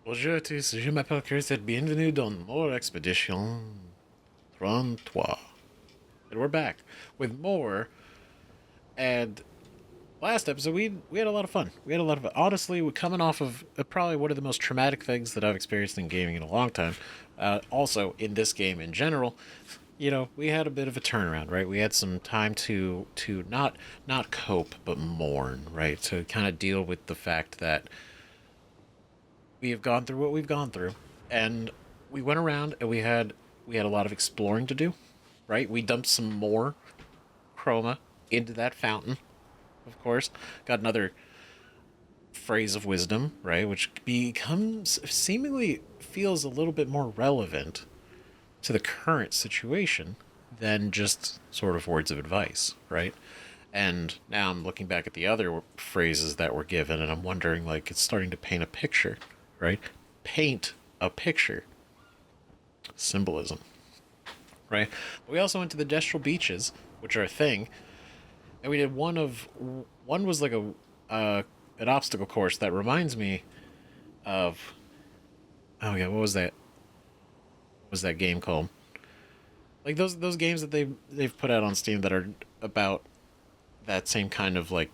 Bonjour à tous, je m'appelle Chris et bienvenue dans more Expedition 33. And we're back with more. And last episode, we had a lot of fun. We had a lot of honestly, we're coming off of probably one of the most traumatic things that I've experienced in gaming in a long time. Also, in this game in general, we had a bit of a turnaround, right? We had some time to not cope but mourn, right? To kind of deal with the fact that we have gone through what we've gone through, and we went around and we had a lot of exploring to do, right? We dumped some more chroma into that fountain, of course. Got another phrase of wisdom, right, which becomes seemingly feels a little bit more relevant to the current situation than just sort of words of advice, right? And now I'm looking back at the other phrases that were given, and I'm wondering, like, it's starting to paint a picture, right? Paint a picture. Symbolism, right? But we also went to the Destral Beaches, which are a thing, and we did one was like an obstacle course that reminds me of, oh yeah, what was that? What was that game called? Like those games that they've put out on Steam that are about that same kind of like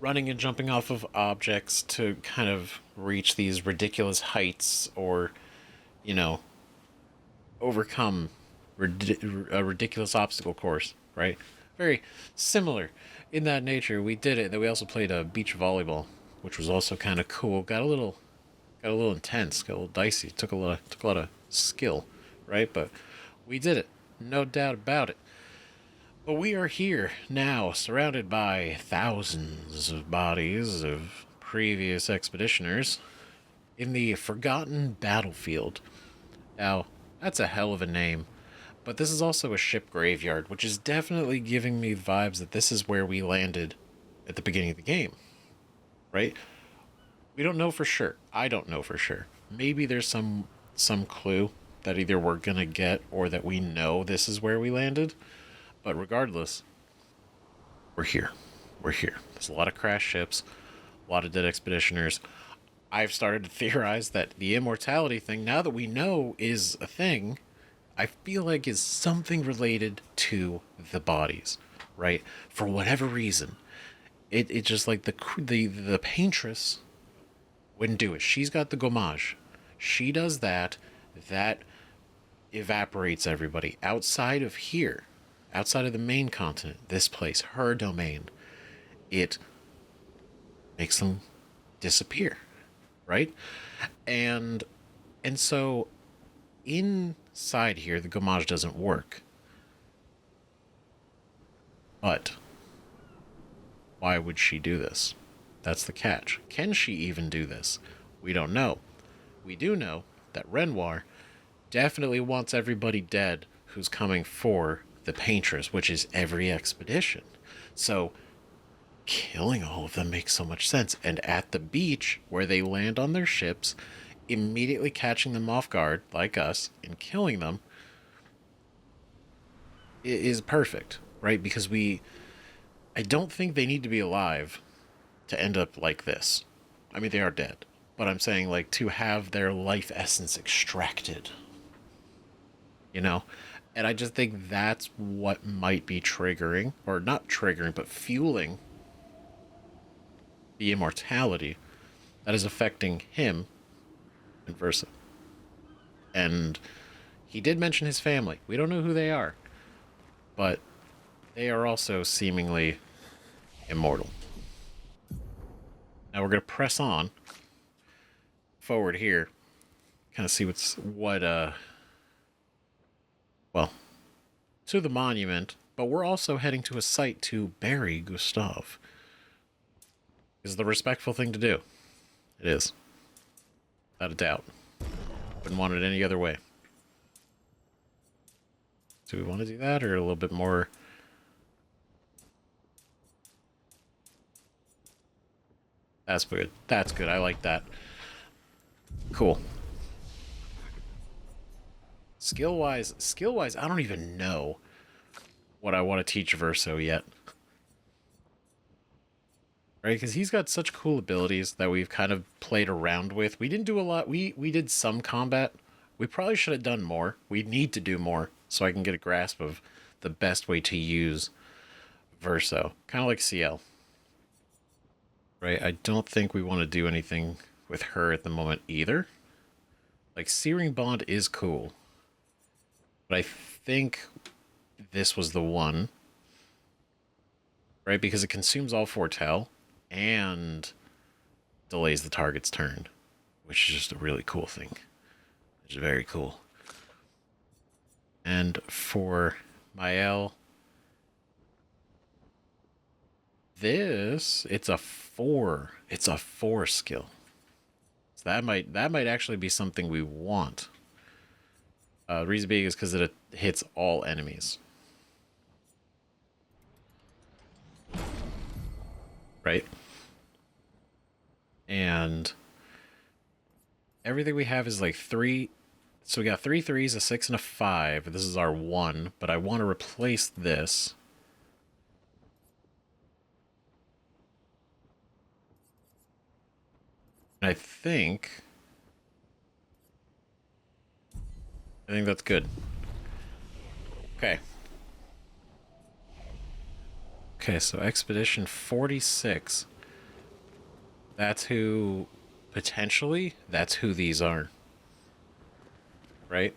running and jumping off of objects to kind of reach these ridiculous heights, or you know overcome a ridiculous obstacle course, right? Very similar in that nature. We did it. Then we also played a beach volleyball, which was also kind of cool. Got a little intense, got a little dicey. Took a lot of skill, right? But we did it, no doubt about it. But we are here now, surrounded by thousands of bodies of previous expeditioners in the Forgotten Battlefield. Now, that's a hell of a name, but this is also a ship graveyard, which is definitely giving me vibes that this is where we landed at the beginning of the game, right? We don't know for sure. I don't know for sure. Maybe there's some clue that either we're gonna get or that we know this is where we landed. But regardless, we're here. We're here. There's a lot of crashed ships, a lot of dead expeditioners. I've started to theorize that the immortality thing, now that we know is a thing, I feel like is something related to the bodies, right? For whatever reason, it just like the paintress wouldn't do it. She's got the gommage. She does that. That evaporates everybody outside of here, outside of the main continent. This place, her domain, it makes them disappear, right? And and so inside here, the gommage doesn't work. But why would she do this? That's the catch. Can she even do this? We don't know. We do know that Renoir definitely wants everybody dead who's coming for the Paintress, which is every expedition. So killing all of them makes so much sense. And at the beach where they land on their ships, immediately catching them off guard, like us, and killing them is perfect, right? Because I don't think they need to be alive to end up like this. I mean, they are dead, but I'm saying, like, to have their life essence extracted, you know? And I just think that's what might be triggering, or not triggering, but fueling the immortality that is affecting him and versa. And he did mention his family. We don't know who they are, but they are also seemingly immortal. Now we're going to press on forward here, kind of see well, to the monument, but we're also heading to a site to bury Gustav. Is the respectful thing to do. It is. Without a doubt. Wouldn't want it any other way. Do we want to do that, or a little bit more? That's good. That's good. I like that. Cool. Skill wise, I don't even know what I want to teach Verso yet. right? Because he's got such cool abilities that we've kind of played around with. We didn't do a lot. We did some combat. We probably should have done more. We need to do more so I can get a grasp of the best way to use Verso. Kind of like CL. Right? I don't think we want to do anything with her at the moment either. Like, Searing Bond is cool. But I think this was the one. Right? Because it consumes all foretell and delays the target's turn. Which is just a really cool thing. Which is very cool. And for Mael, this, it's a 4. It's a 4 skill. So that might actually be something we want. The reason being is because it hits all enemies. Right? And everything we have is like 3. So we got 3 3s, a 6, and a 5. This is our 1, but I want to replace this. And I think that's good. Okay. Okay, so Expedition 46. That's who, potentially, that's who these are. Right?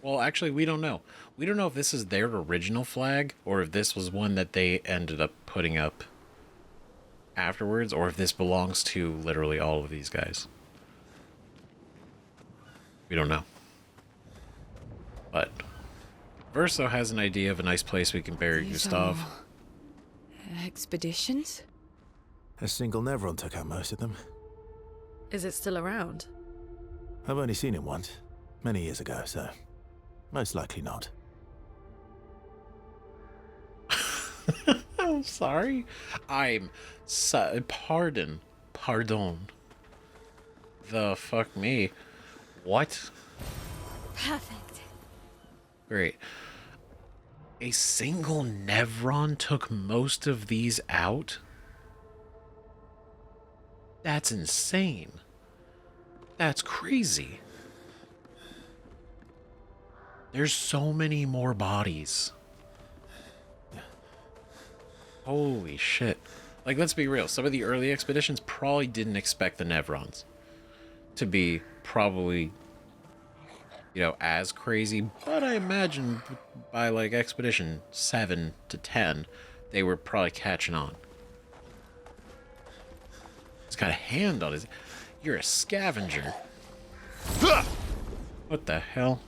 Well, actually, we don't know. We don't know if this is their original flag, or if this was one that they ended up putting up afterwards, or if this belongs to literally all of these guys. We don't know. But Verso has an idea of a nice place we can bury Gustav. Expeditions? A single Nevron took out most of them. Is it still around? I've only seen it once, many years ago, so most likely not. I'm sorry. Pardon. The fuck me. What? Perfect. Great. A single Nevron took most of these out? That's insane. That's crazy. There's so many more bodies. Holy shit. Like, let's be real. Some of the early expeditions probably didn't expect the Nevrons to be probably, you know, as crazy. But I imagine by, like, Expedition 7 to 10, they were probably catching on. He's got a hand on his... You're a scavenger. What the hell?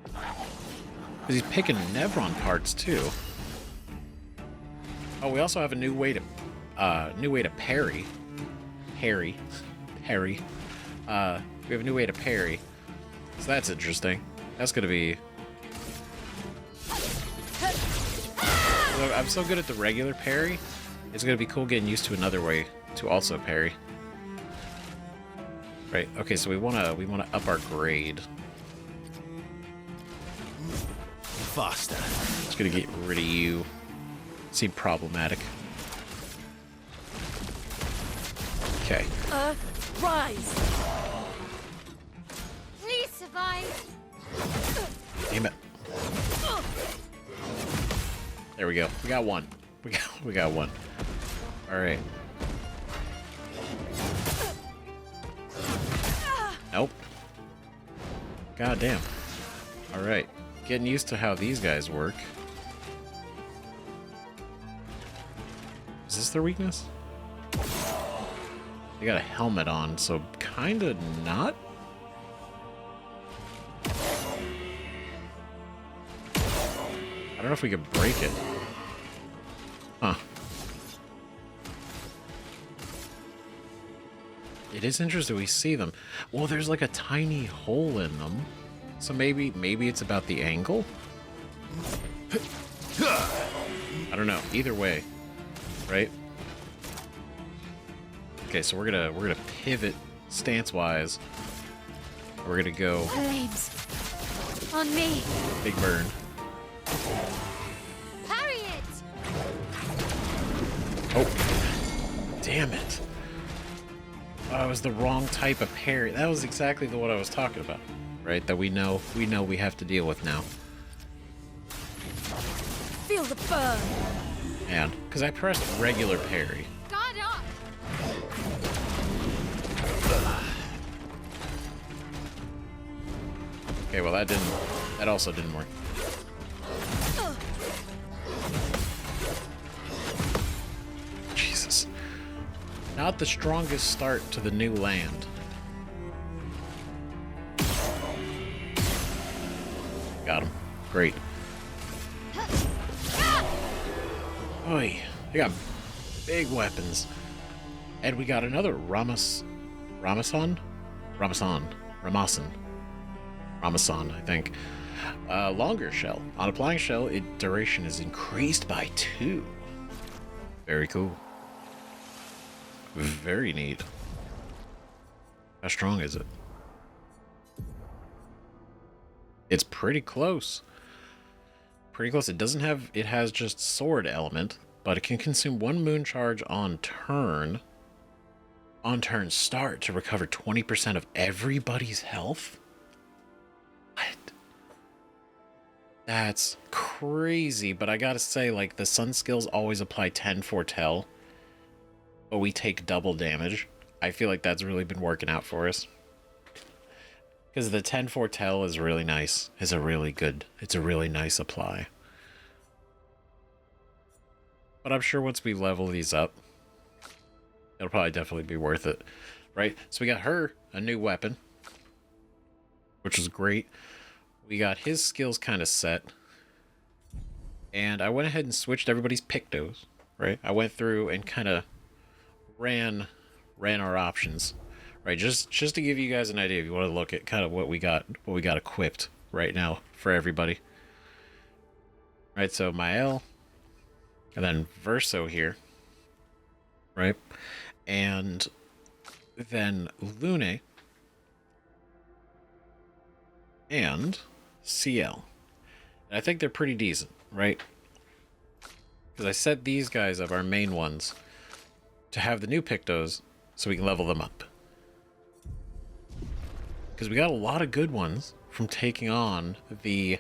Because he's picking Nevron parts, too. Oh, we also have a new way to parry. We have a new way to parry. So that's interesting. That's gonna be... I'm so good at the regular parry. It's gonna be cool getting used to another way to also parry. Right, okay, so we wanna up our grade. Faster. Just gonna get rid of you. Seem problematic. Okay. Rise! Please survive! Damn it. There we go. We got one. We got one. Alright. Nope. God damn. Alright. Getting used to how these guys work. Is this their weakness? They got a helmet on, so kinda not. I don't know if we could break it. Huh. It is interesting we see them. Well, there's like a tiny hole in them. So maybe it's about the angle? I don't know. Either way. Right? Okay, so we're gonna pivot stance-wise. We're gonna go Flames! On me! big burn. Parry it! Oh, damn it. Oh, it was the wrong type of parry. That was exactly the what I was talking about, right? That we know we have to deal with now. Feel the burn. And because I pressed regular parry. Guard up! Okay, well that also didn't work. Jesus. Not the strongest start to the new land. Got him. Great. Oi, they got big weapons. And we got another Ramasan, I think. Longer shell. On applying shell, its duration is increased by 2. Very cool. Very neat. How strong is it? It's pretty close. Pretty close. It doesn't have... It has just sword element, but it can consume 1 moon charge on turn. On turn start to recover 20% of everybody's health? What? That's crazy, but I gotta say, like, the sun skills always apply 10 foretell, but we take double damage. I feel like that's really been working out for us. Because the 10 foretell is really nice. It's a really nice apply. But I'm sure once we level these up, it'll probably definitely be worth it. Right? So we got her a new weapon, which is great. We got his skills kind of set. And I went ahead and switched everybody's pictos. Right? I went through and kind of ran our options. Right, just to give you guys an idea, if you want to look at kind of what we got equipped right now for everybody. Right, so Mael, and then Verso here, right, and then Lune, and CL. And I think they're pretty decent, right? Because I set these guys up, our main ones, to have the new pictos so we can level them up. Because we got a lot of good ones from taking on the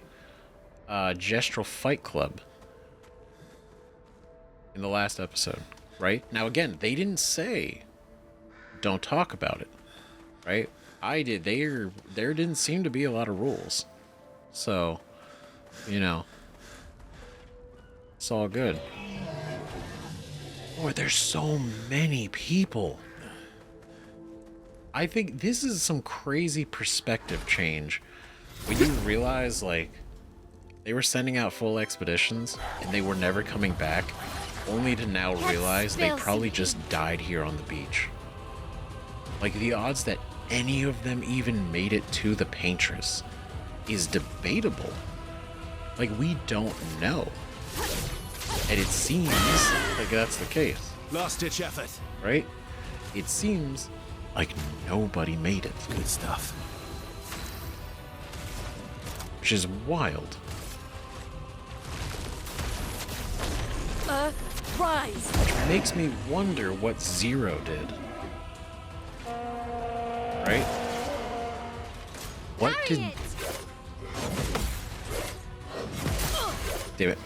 Gestural Fight Club in the last episode, right? Now, again, they didn't say don't talk about it, right? I did. There didn't seem to be a lot of rules. So, you know, it's all good. Boy, there's so many people. I think this is some crazy perspective change when you realize, like, they were sending out full expeditions and they were never coming back, only to now realize they probably just died here on the beach. Like, the odds that any of them even made it to the Paintress is debatable. Like, we don't know. And it seems like that's the case. Last-ditch effort. Right? It seems like nobody made it. Good stuff. Which is wild. Rise. Which makes me wonder what Zero did. Right? What did... Damn it.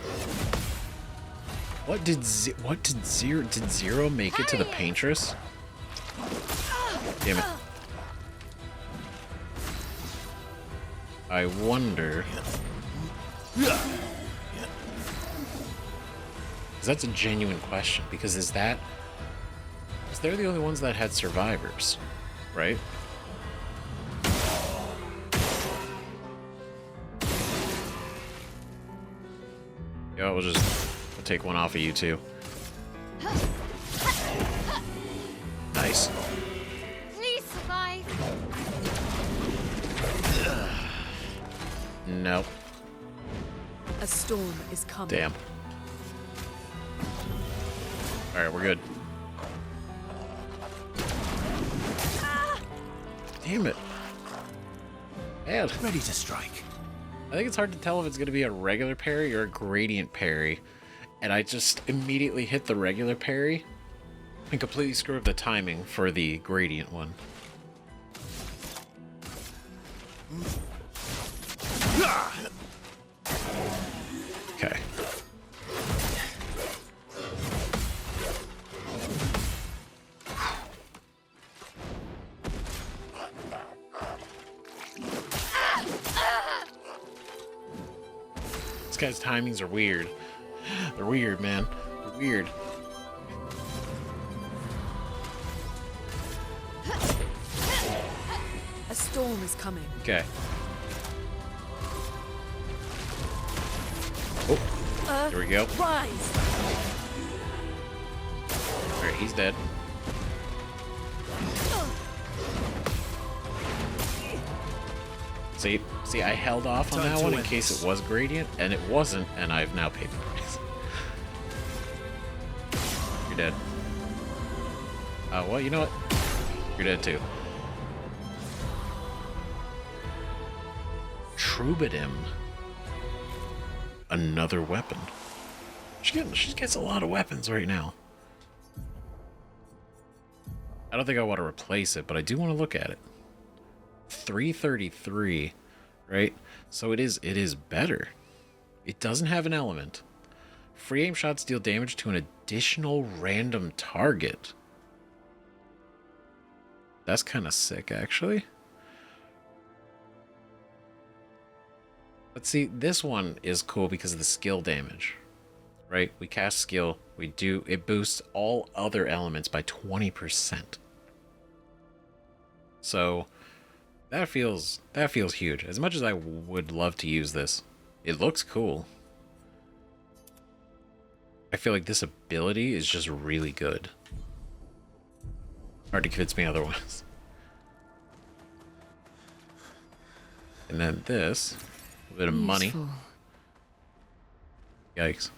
Did Zero make it to the Paintress? Damn it. I wonder... That's a genuine question, because is they're the only ones that had survivors, right? Yeah, we'll take one off of you two. Nice. Please survive. Nope. A storm is coming. Damn. Alright, we're good. Damn it. Man. Ready to strike. I think it's hard to tell if it's going to be a regular parry or a gradient parry and I just immediately hit the regular parry and completely screw up the timing for the gradient one. Okay. This guy's timings are weird. They're weird, man. They're weird. A storm is coming. Okay. Oh, there we go. Rise! Alright, he's dead. See, I held off on that one in case it was gradient, and it wasn't, and I've now paid the price. You're dead. Well, you know what? You're dead too. Troubadour. Another weapon. She gets a lot of weapons right now. I don't think I want to replace it, but I do want to look at it. 333, right? So it is better. It doesn't have an element. Free aim shots deal damage to an additional random target. That's kind of sick, actually. But see, this one is cool because of the skill damage, right? We cast skill, it boosts all other elements by 20%. So that feels huge. As much as I would love to use this, it looks cool. I feel like this ability is just really good. Hard to convince me otherwise. And then this, a bit of money. Yikes.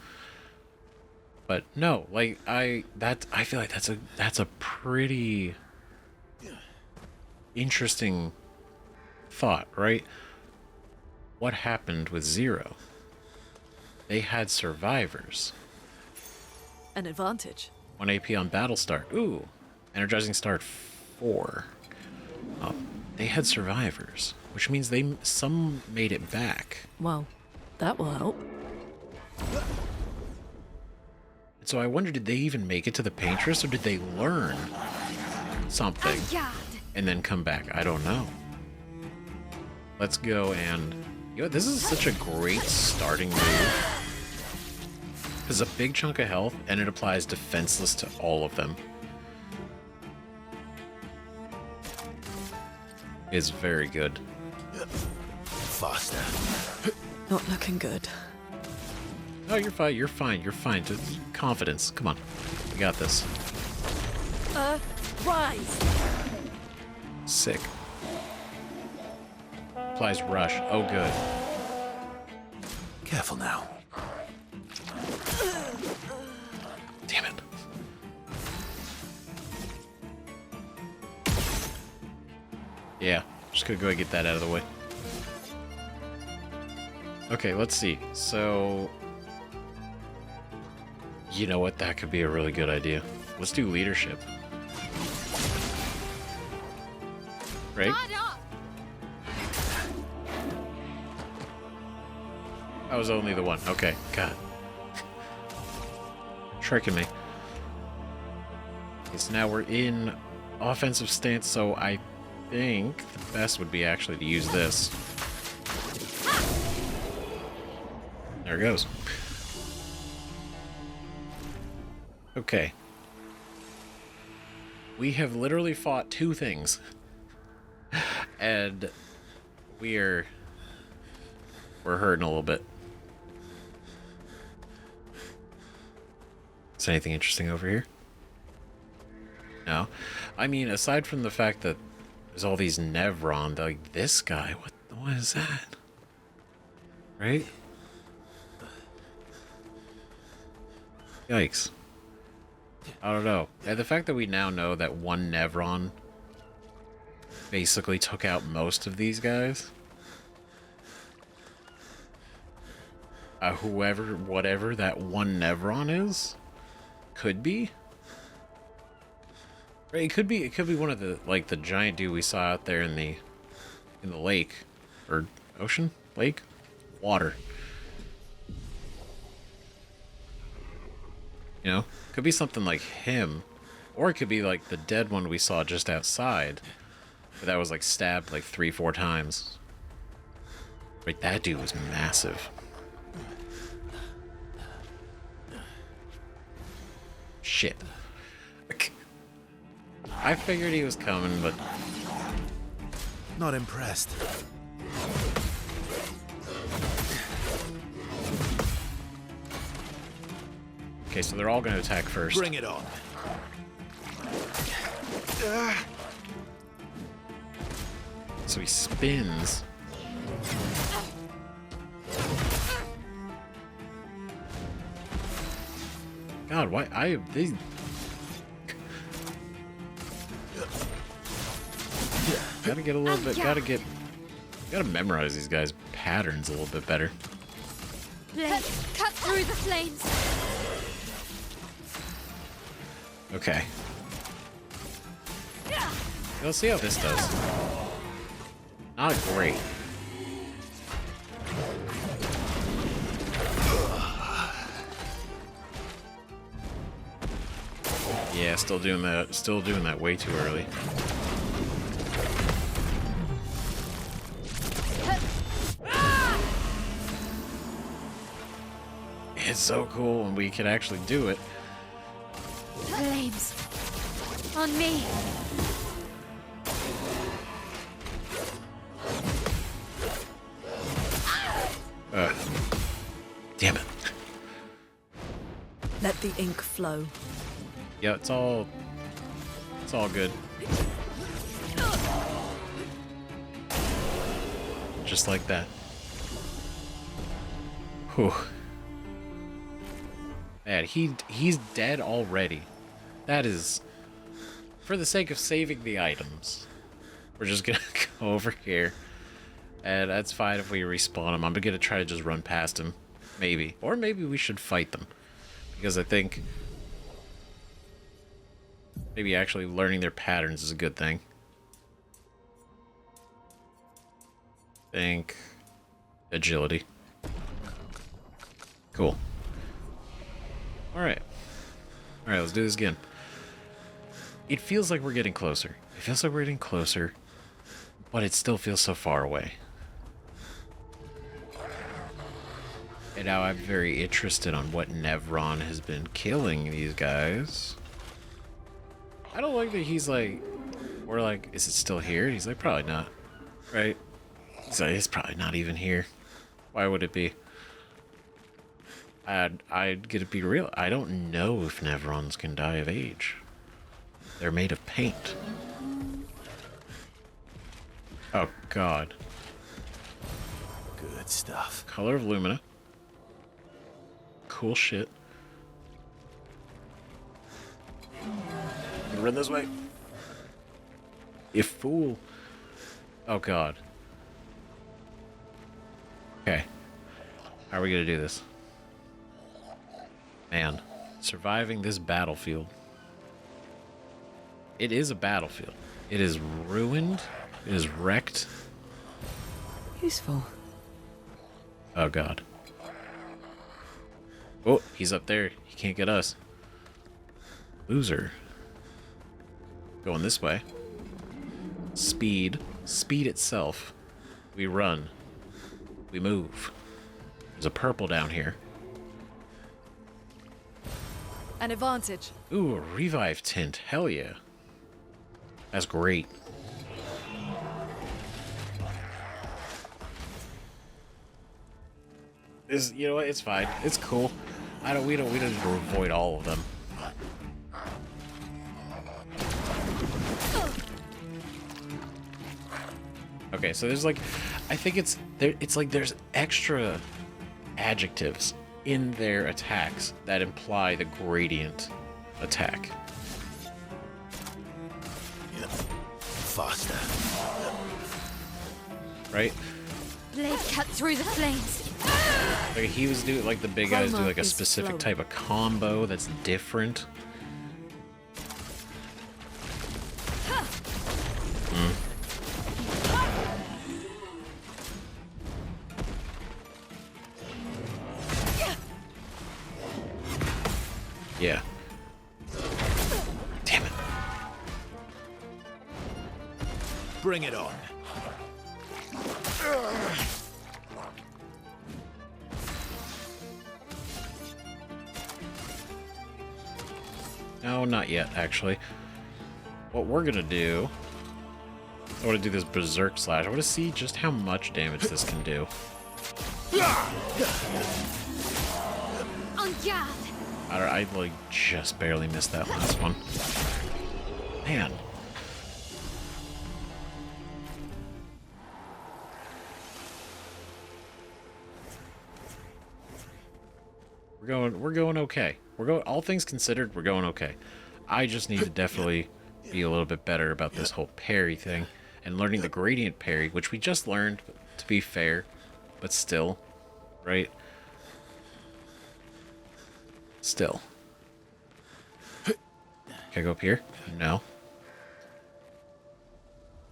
But no, like I feel like that's a pretty interesting thought, right? What happened with Zero? They had survivors. An advantage. 1 AP on battle start. Ooh. Energizing start 4. They had survivors, which means some made it back. Well, that will help. And so I wonder, did they even make it to the Paintress, or did they learn something and then come back? I don't know. Let's go and... You know, this is such a great starting move. It's a big chunk of health, and it applies defenseless to all of them. It's very good. Faster. Not looking good. Oh, you're fine. You're fine. You're fine. Just confidence. Come on. We got this. Rise! Sick. Applies rush. Oh, good. Careful now. Damn it. Yeah, just gonna go and get that out of the way. Okay, let's see. So, you know what? That could be a really good idea. Let's do leadership. Right? I was only the one. Okay, God. Tricking me. Okay, so now we're in offensive stance, so I think the best would be actually to use this. There it goes. Okay. We have literally fought two things. And we're hurting a little bit. Is anything interesting over here? No. I mean, aside from the fact that there's all these Nevron, like this guy, what is that? Right? Yikes. I don't know. And the fact that we now know that one Nevron basically took out most of these guys. whatever that one Nevron is, could be. Right, it could be one of the the giant dude we saw out there in the lake or ocean, lake, water. You know, could be something like him, or it could be like the dead one we saw just outside, but that was like stabbed like 3-4 times. Right, that dude was massive. Shit. I figured he was coming, but Not impressed. okay, so they're all going to attack first. Bring it on. So he spins. God, why they gotta get a little bit, gotta memorize these guys' patterns a little bit better. Cut through the flames. Okay. Let's see how this does. Not great. Yeah, still doing that way too early. It's so cool when we can actually do it. Flames. On me. Damn it. Let the ink flow. Yeah, it's all good. Just like that. Whew. Man, he's dead already. That is, for the sake of saving the items, we're just gonna go over here. And that's fine if we respawn him. I'm gonna try to just run past him. Maybe. Or maybe we should fight them. Because I think maybe actually learning their patterns is a good thing. Think agility. Cool. Alright. Alright, let's do this again. It feels like we're getting closer. It feels like we're getting closer, but it still feels so far away. And now I'm very interested on what Nevron has been killing these guys. I don't like that he's like, we're like, is it still here? He's like, probably not. Right? He's like, it's probably not even here. Why would it be? I'd get to be real. I don't know if Nevrons can die of age. They're made of paint. Oh, God. Good stuff. Color of Lumina. Cool shit. Gonna run this way. You fool. Oh, God. Okay. How are we gonna do this? Man, surviving this battlefield. It is a battlefield. It is ruined. It is wrecked. Useful. Oh, God. Oh, he's up there. He can't get us. Loser. Going this way. Speed. Speed itself. We run. We move. There's a purple down here. An advantage. Ooh, a revive tint. Hell yeah. That's great. You know what? It's fine. It's cool. We don't need to avoid all of them. Okay, so there's like, I think it's like there's extra adjectives in their attacks that imply the gradient attack. Yep. Faster. Right? Blade cut through the flames. Like he was doing, like the big guys do Chroma like a is specific flowing. type of combo that's different. Yeah. Damn it. Bring it on. No, not yet, actually. What we're gonna do... I want to do this Berserk Slash. I want to see just how much damage this can do. En garde! I like just barely missed that last one. Man. We're going okay. All things considered, we're going okay. I just need to definitely be a little bit better about this whole parry thing and learning the gradient parry, which we just learned, to be fair, but still, right? Still. Can I go up here? No.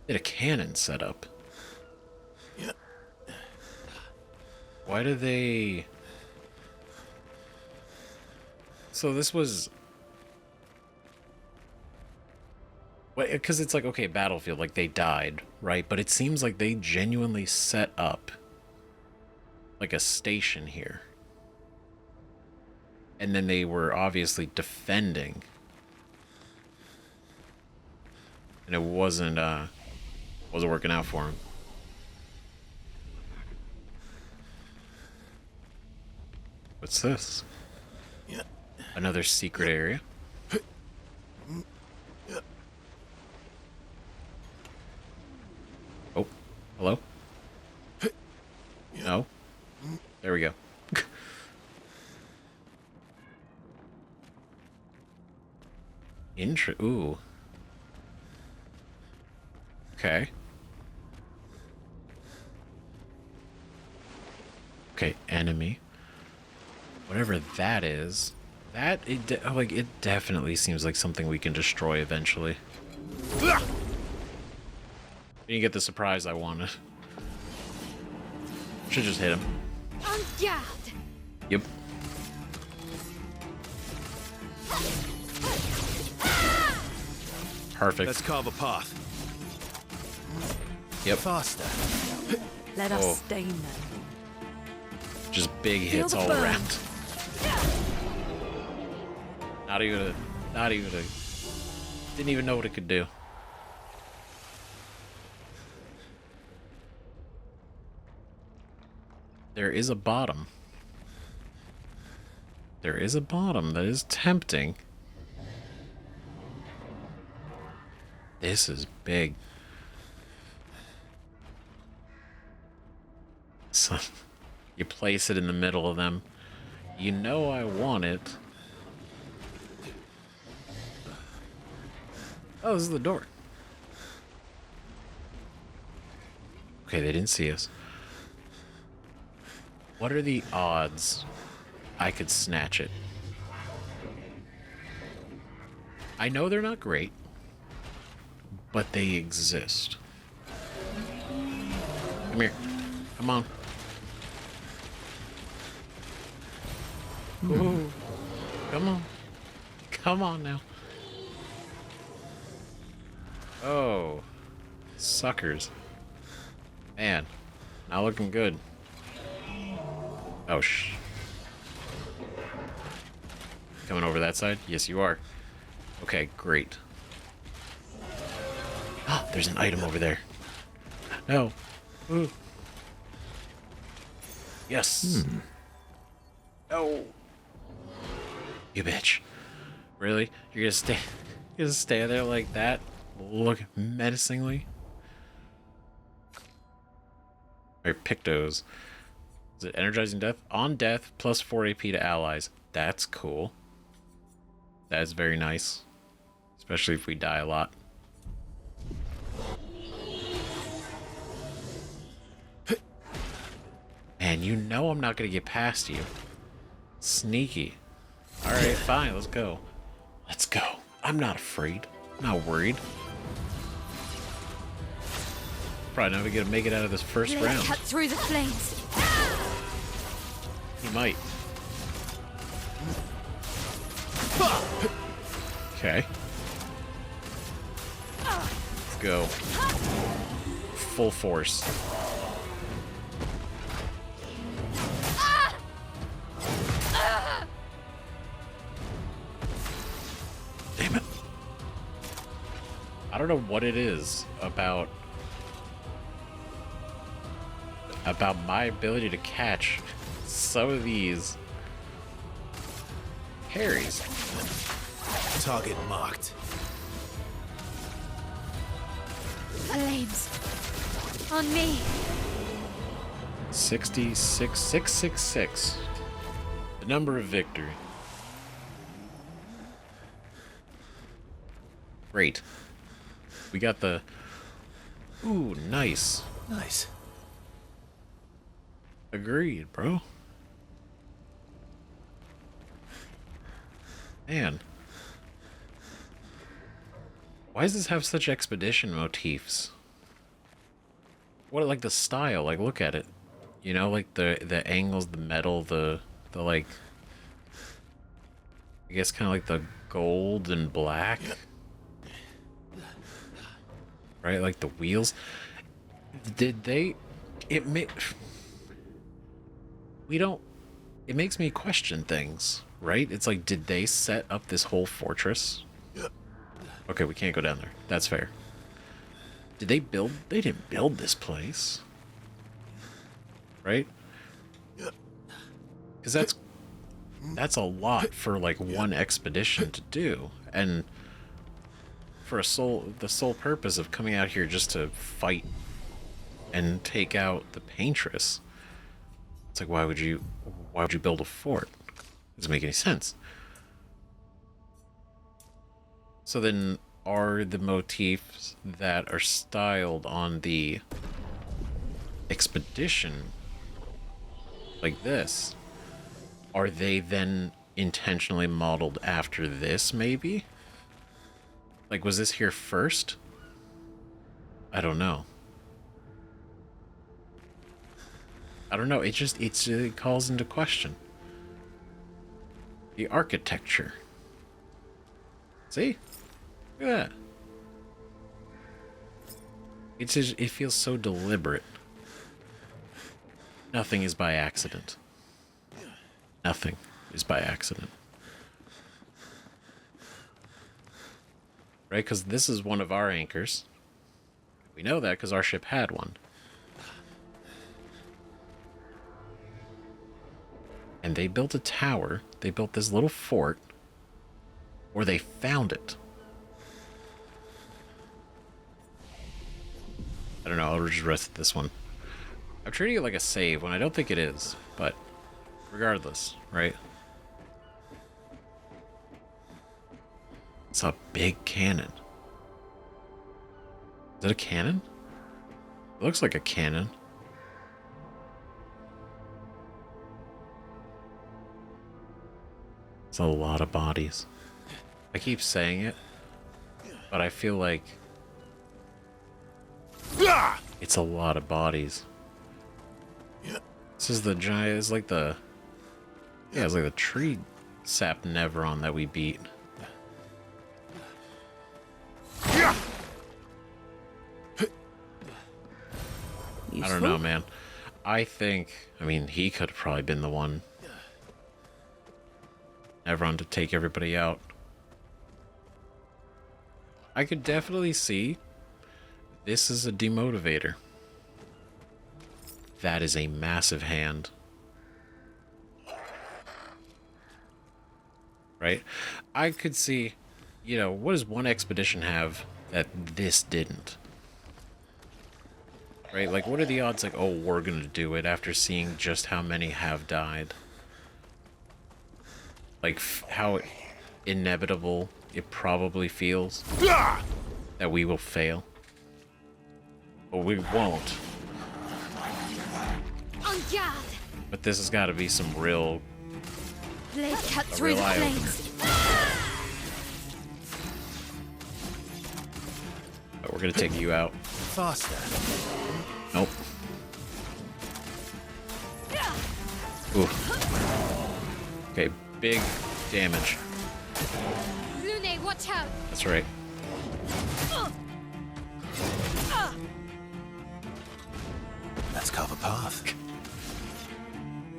Did a cannon set up? Why do they... So this was... Because it's like, okay, battlefield, like they died, right? But it seems like they genuinely set up like a station here. And then they were obviously defending. And it wasn't working out for him. What's this? Another secret area. Oh, hello? No? There we go. Ooh. Okay. Okay, enemy. Whatever that is, it definitely seems like something we can destroy eventually. Didn't get the surprise I wanted. Should just hit him. En garde! Yep. Perfect. Let's carve a path. Yep. Faster. Let Oh. us stain them. Just big Feel hits the all burn. around. Not even a... Didn't even know what it could do. There is a bottom. There is a bottom that is tempting. This is big. So, you place it in the middle of them. You know I want it. Oh, this is the door. Okay, they didn't see us. What are the odds I could snatch it? I know they're not great, but they exist. Come here. Come on. Ooh. Come on. Come on now. Oh. Suckers. Man. Not looking good. Oh, Coming over that side? Yes, you are. Okay, great. Oh, there's an item over there. No. Ooh. Yes. No. You bitch. Really? You're gonna stay there like that? Look menacingly? Alright, Pictos. Is it energizing death? On death, plus 4 AP to allies. That's cool. That is very nice. Especially if we die a lot. Man, Man, you know I'm not gonna get past you. Sneaky. Alright, fine, let's go. Let's go. I'm not afraid. I'm not worried. Probably never gonna make it out of this first Blade round. cut through the flames. He might. Okay. Let's go. Full force. Damn it. I don't know what it is about my ability to catch some of these parries. Target marked. Flames. On me. 666. The number of victory. Great. We got the... Ooh, nice. Nice. Agreed, bro. Man. Why does this have such expedition motifs? What, like the style? Like, look at it. You know, like the angles, the metal, the like... I guess kind of like the gold and black. Right, like the wheels. Did they... It makes me question things, right? It's like, did they set up this whole fortress? Okay, we can't go down there. That's fair. Did they build... They didn't build this place. Right? Because that's a lot for, like, one expedition to do. And for the sole purpose of coming out here just to fight and take out the Paintress. It's like, why would you build a fort? Doesn't make any sense. So then, are the motifs that are styled on the expedition like this, are they then intentionally modeled after this, maybe? Like, was this here first? I don't know. I don't know. It calls into question the architecture. See? Look at that. It feels so deliberate. Nothing is by accident. Nothing is by accident. Right? Because this is one of our anchors. We know that because our ship had one. And they built a tower. They built this little fort. Or they found it. I don't know. I'll just rest this one. I'm treating it like a save when I don't think it is. But regardless, right? It's a big cannon. Is it a cannon? It looks like a cannon. It's a lot of bodies. I keep saying it, but I feel like it's a lot of bodies. This is the giant, it's like the tree sap Nevron that we beat. I don't know, man. I mean, he could have probably been the one. Nevron to take everybody out. I could definitely see this is a demotivator. That is a massive hand. Right? I could see, you know, what does one expedition have that this didn't? Right? Like, what are the odds, like, oh, we're gonna do it after seeing just how many have died? Like, how inevitable it probably feels that we will fail. But we won't. On guard. But this has got to be some real... Blade cut A through real the eye-opener. flames. But we're gonna take you out. Faster. Nope. Ooh. Okay, big damage. Lune, watch out! That's right. Let's carve a path.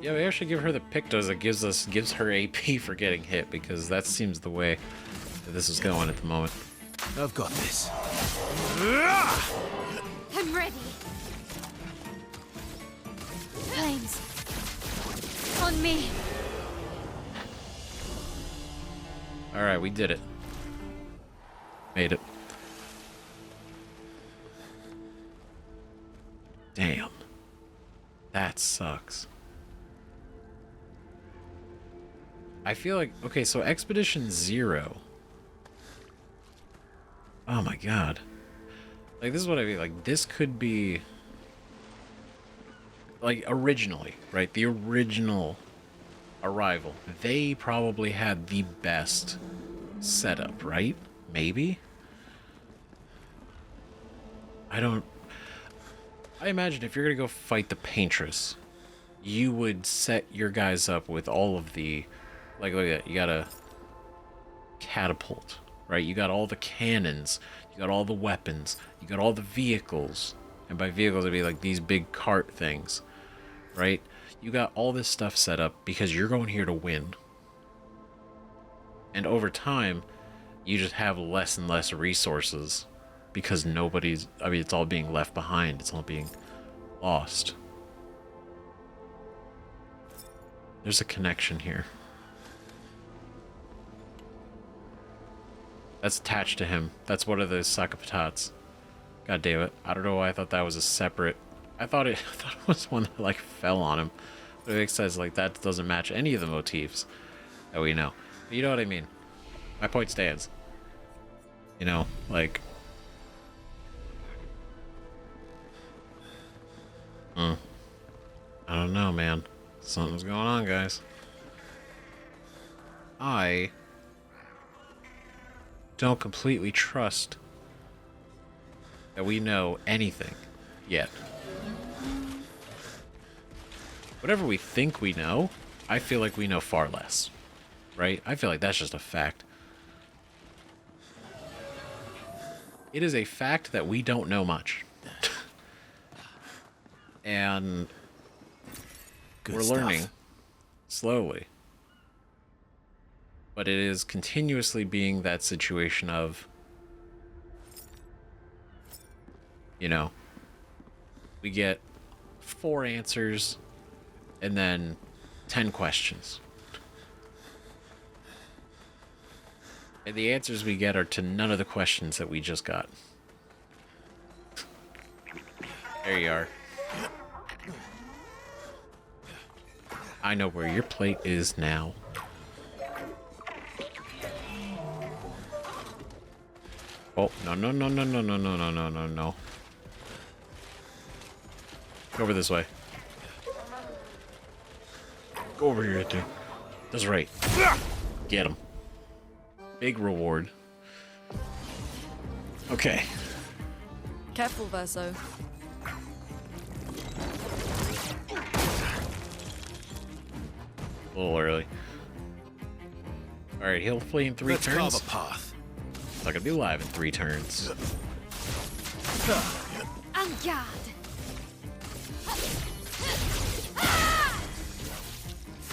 Yeah, we actually give her the pictos that gives her AP for getting hit, because that seems the way that this is going at the moment. I've got this. I'm ready. Flames. On me. Alright, we did it. Made it. Damn. That sucks. I feel like... Okay, so Expedition 0. Oh my god. Like, this is what I mean. Like, this could be... Like, originally, right? The original Arrival. They probably had the best setup, right? Maybe? I imagine if you're gonna go fight the Paintress, you would set your guys up with all of the... Like, look at that. You got a catapult, right? You got all the cannons. You got all the weapons. You got all the vehicles. And by vehicles, it'd be like these big cart things, right? You got all this stuff set up because you're going here to win. And over time, you just have less and less resources because nobody's... I mean, it's all being left behind. It's all being lost. There's a connection here. That's attached to him. That's one of those Sakapatats. God damn it. I don't know why I thought that was a separate... I thought it was one that, like, fell on him. But it makes sense, like, that doesn't match any of the motifs that we know. But you know what I mean. My point stands. You know, like... I don't know, man. Something's going on, guys. I don't completely trust that we know anything yet. Whatever we think we know, I feel like we know far less. Right? I feel like that's just a fact. It is a fact that we don't know much. And Good we're stuff. learning slowly. But it is continuously being that situation of, you know, we get 4 answers and then 10 questions. And the answers we get are to none of the questions that we just got. There you are. I know where your plate is now. Oh, no, no, no, no, no, no, no, no, no, no, no. Go over this way. Go over here, dude. That's right. Get him. Big reward. Okay. Careful, Verso. A little early. Alright, he'll flee in 3 Let's turns. carve a path. Not gonna be alive in 3 turns. En garde.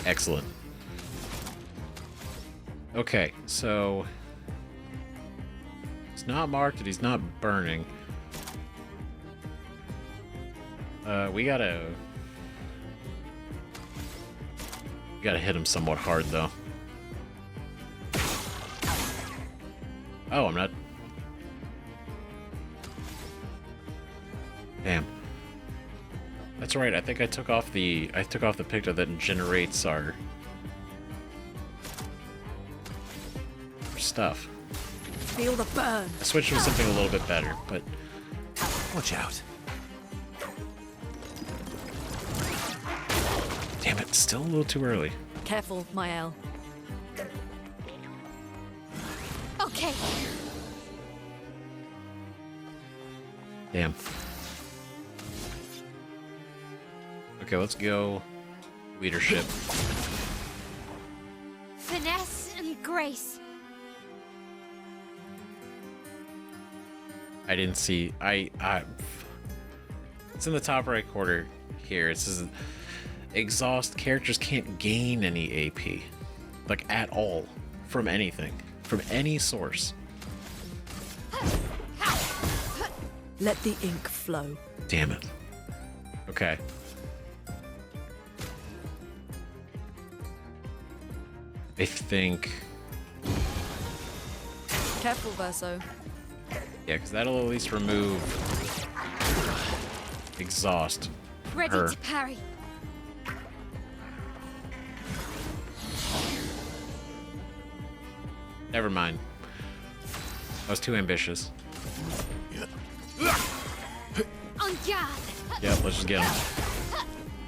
Excellent. Okay, so... It's not marked and he's not burning. We gotta hit him somewhat hard, though. Oh, I'm not... Damn. That's right, I think I took off the picture that generates our stuff. Feel the burn. I switched to something a little bit better, but Watch out. damn Damn it, still a little too early. Careful, my L. Okay. Damn. Okay, let's go. Leadership. Finesse and grace. I didn't see. It's in the top right corner here. It says exhaust. Characters can't gain any AP, like at all, from anything, from any source. Let the ink flow. Damn it. Okay. I think. Careful, Verso. Yeah, because that'll at least remove exhaust. Ready Her. to parry. Never mind. I was too ambitious. On guard. Yeah, let's just get him.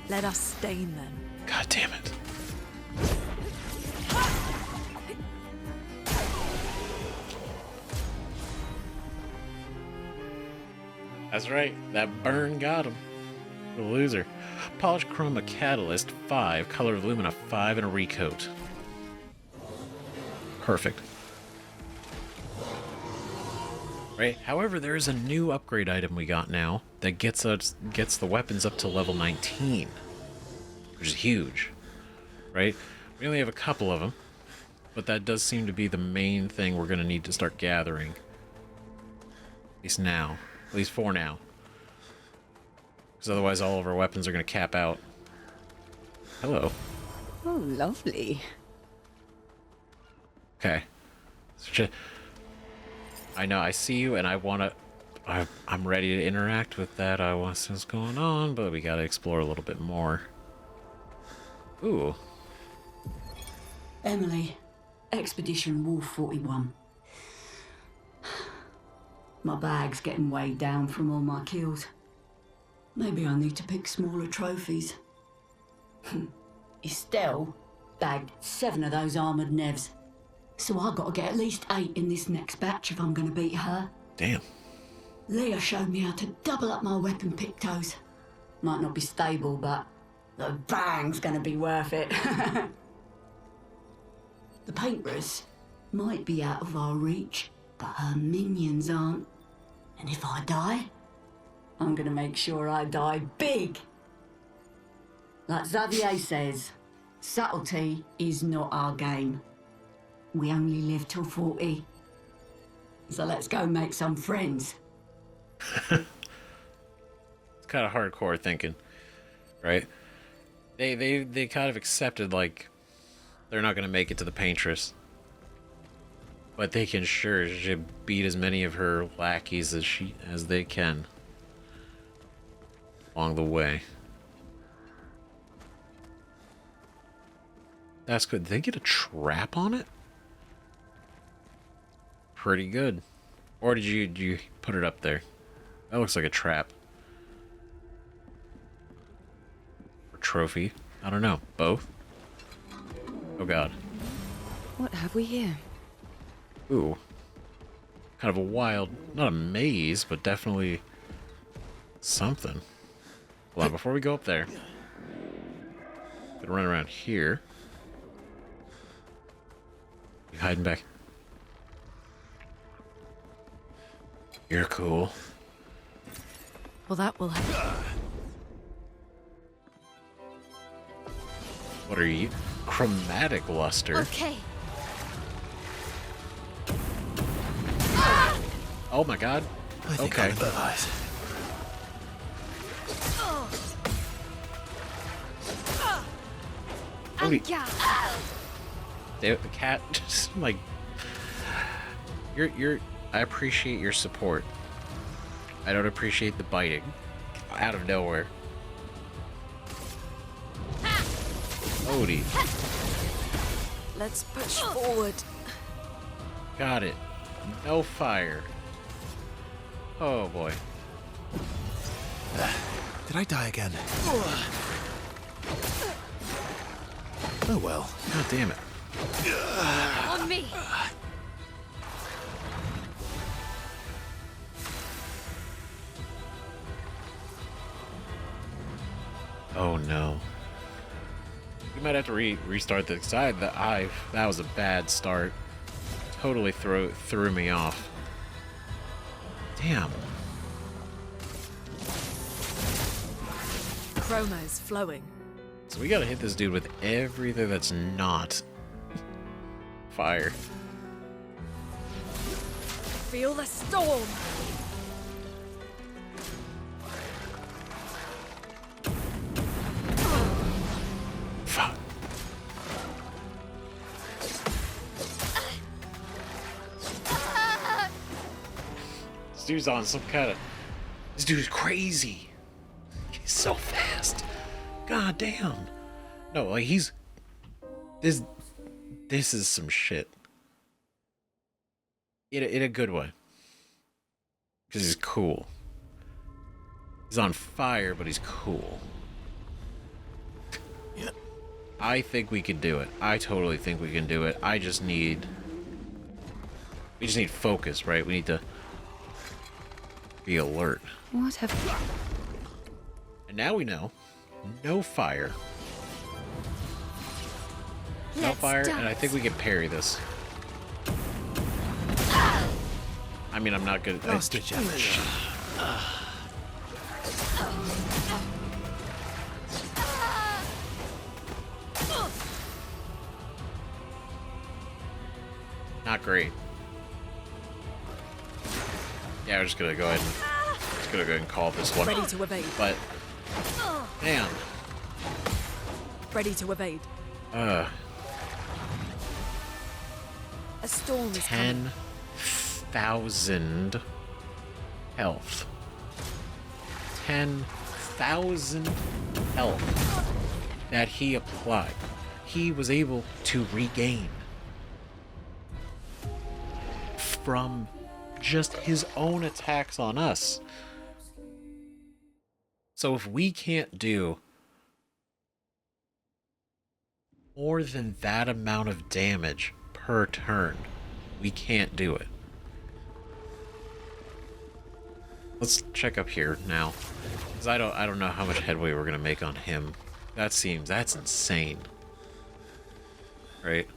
Let us stain them. God damn it. That's right. That burn got him. The loser. Polished chroma catalyst 5, color alumina 5, and a recoat. Perfect. Right. However, there is a new upgrade item we got now that gets the weapons up to level 19, which is huge. Right. We only have a couple of them, but that does seem to be the main thing we're going to need to start gathering. At least now. At least for now. Because otherwise all of our weapons are going to cap out. Hello. Oh, lovely. Okay. I know, I see you, and I want to... I'm ready to interact with that. I want to see what's going on, but we got to explore a little bit more. Ooh. Emily, Expedition Wolf 41. My bag's getting weighed down from all my kills. Maybe I need to pick smaller trophies. Estelle bagged 7 of those armoured nevs. So I've got to get at least 8 in this next batch if I'm going to beat her. Damn. Leah showed me how to double up my weapon pictos. Might not be stable, but the bang's going to be worth it. The painters might be out of our reach, but her minions aren't. And if I die, I'm gonna make sure I die big. Like Xavier says, subtlety is not our game. We only live till 40. So let's go make some friends. It's kind of hardcore thinking, right? They kind of accepted, like, they're not going to make it to the Paintress. But they can sure beat as many of her lackeys as they can along the way. That's good. Did they get a trap on it? Pretty good. Or did you put it up there? That looks like a trap. Or trophy. I don't know. Both? Oh god. What have we here? Ooh. Kind of a wild, not a maze, but definitely something. Hold on, before we go up there. Gonna run around here. You hiding back. You're cool. Well, that will help. What are you? Chromatic luster. Okay. Oh my god. I think Okay. I improvise. On Odie. guard. The cat just like you're I appreciate your support. I don't appreciate the biting out of nowhere. Odie. Let's push forward. Got it. No fire. Oh boy. Did I die again? Oh well. God damn it. On me. Oh no. We might have to restart the side. That was a bad start. Totally threw me off. Damn. Chroma's flowing. So we gotta hit this dude with everything that's not fire. Feel the storm. Fuck. This dude's on some kind of... This dude's crazy. He's so fast. God damn. No, like he's... This is some shit. In a good way. Because he's cool. He's on fire, but he's cool. Yeah. I think we can do it. I totally think we can do it. We just need focus, right? We need to be alert. What have... And now we know. No fire. No Let's fire, dance. and I think we can parry this. I mean, I'm not good. Last ditch effort. Not great. Yeah, we're just gonna go ahead and call this one. Ready to evade. But man, Ready to evade. uh, A storm is coming. 10,000 health. 10,000 health that he applied. He was able to regain from just his own attacks on us. So if we can't do more than that amount of damage per turn, we can't do it. Let's check up here now, because I don't know how much headway we're gonna make on him. That's insane, right?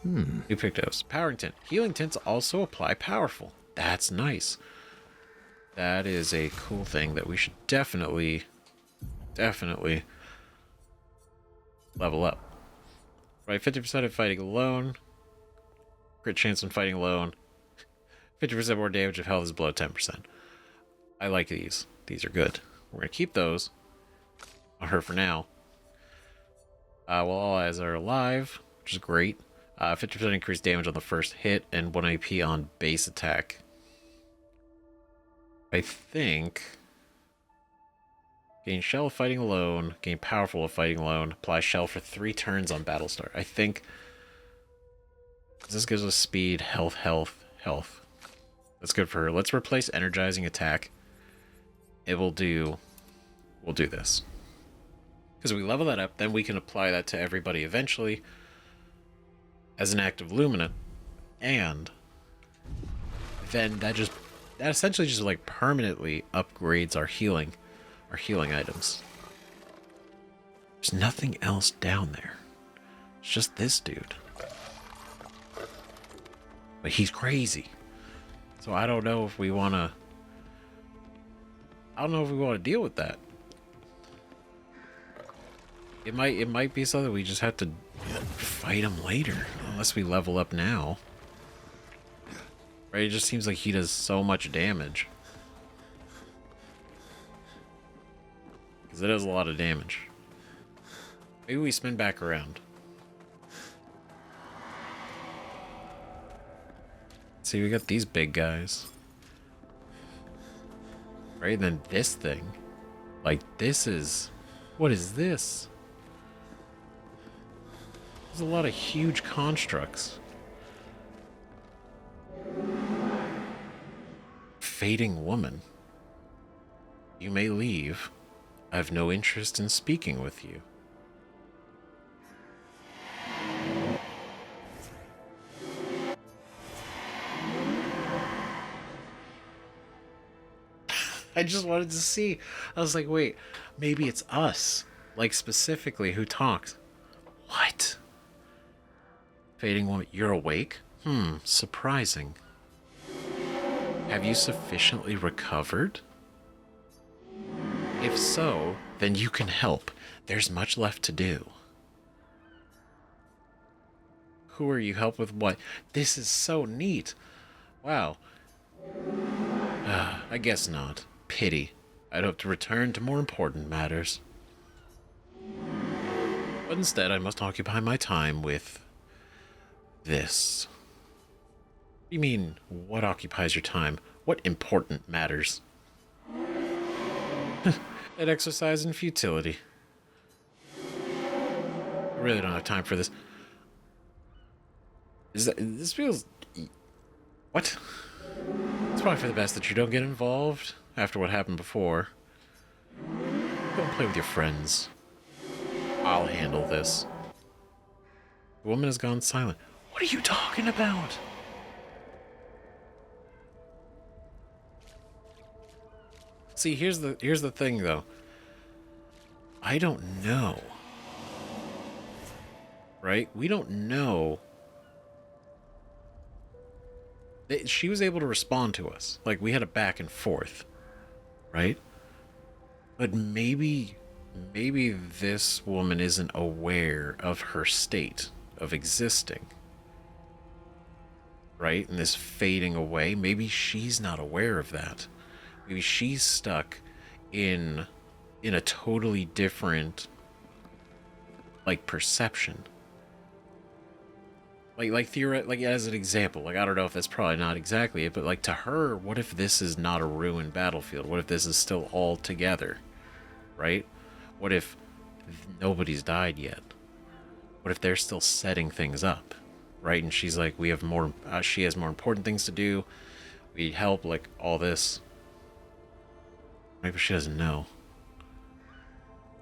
New picked up powering tint. Healing tints also apply powerful. That's nice. That is a cool thing that we should definitely level up. Right, 50% of fighting alone. Crit chance when fighting alone. 50% more damage if health is below 10%. I like these. These are good. We're going to keep those on her for now. While all eyes are alive, which is great. 50% increased damage on the first hit and 1 AP on base attack. I think... Gain shell of fighting alone. Gain powerful of fighting alone. Apply shell for 3 turns on battle start. I think... This gives us speed, health. That's good for her. Let's replace energizing attack. We'll do this. Because we level that up, then we can apply that to everybody eventually as an active luminant, and then that essentially just like permanently upgrades our healing items. There's nothing else down there. It's just this dude. But he's crazy. So I don't know if we want to deal with that. It might be something we just have to fight him later, unless we level up now. Right? It just seems like he does so much damage. Because it does a lot of damage. Maybe we spin back around. See, we got these big guys. Right? And then this thing. Like, this is... What is this? There's a lot of huge constructs. Fading woman. You may leave. I have no interest in speaking with you. I just wanted to see. I was like, wait, maybe it's us. Like, specifically, who talks. What? Fading woman, you're awake? Surprising. Have you sufficiently recovered? If so, then you can help. There's much left to do. Who are you? Help with what? This is so neat. Wow. I guess not. Pity. I'd hope to return to more important matters. But instead, I must occupy my time with this. What do you mean, what occupies your time? What important matters? An exercise in futility. I really don't have time for this. This feels... What? It's probably for the best that you don't get involved after what happened before. Go and play with your friends. I'll handle this. The woman has gone silent. What are you talking about? See, here's the thing, though. I don't know. Right? We don't know. She was able to respond to us. Like, we had a back and forth. Right? But maybe this woman isn't aware of her state of existing. Right? And this fading away. Maybe she's not aware of that. Maybe she's stuck in a totally different, like, perception. Like as an example, like, I don't know if that's probably not exactly it, but like, to her, what if this is not a ruined battlefield? What if this is still all together, right? What if nobody's died yet? What if they're still setting things up, right? And she's like, we have more, she has more important things to do. We need help, like, all this. Maybe she doesn't know.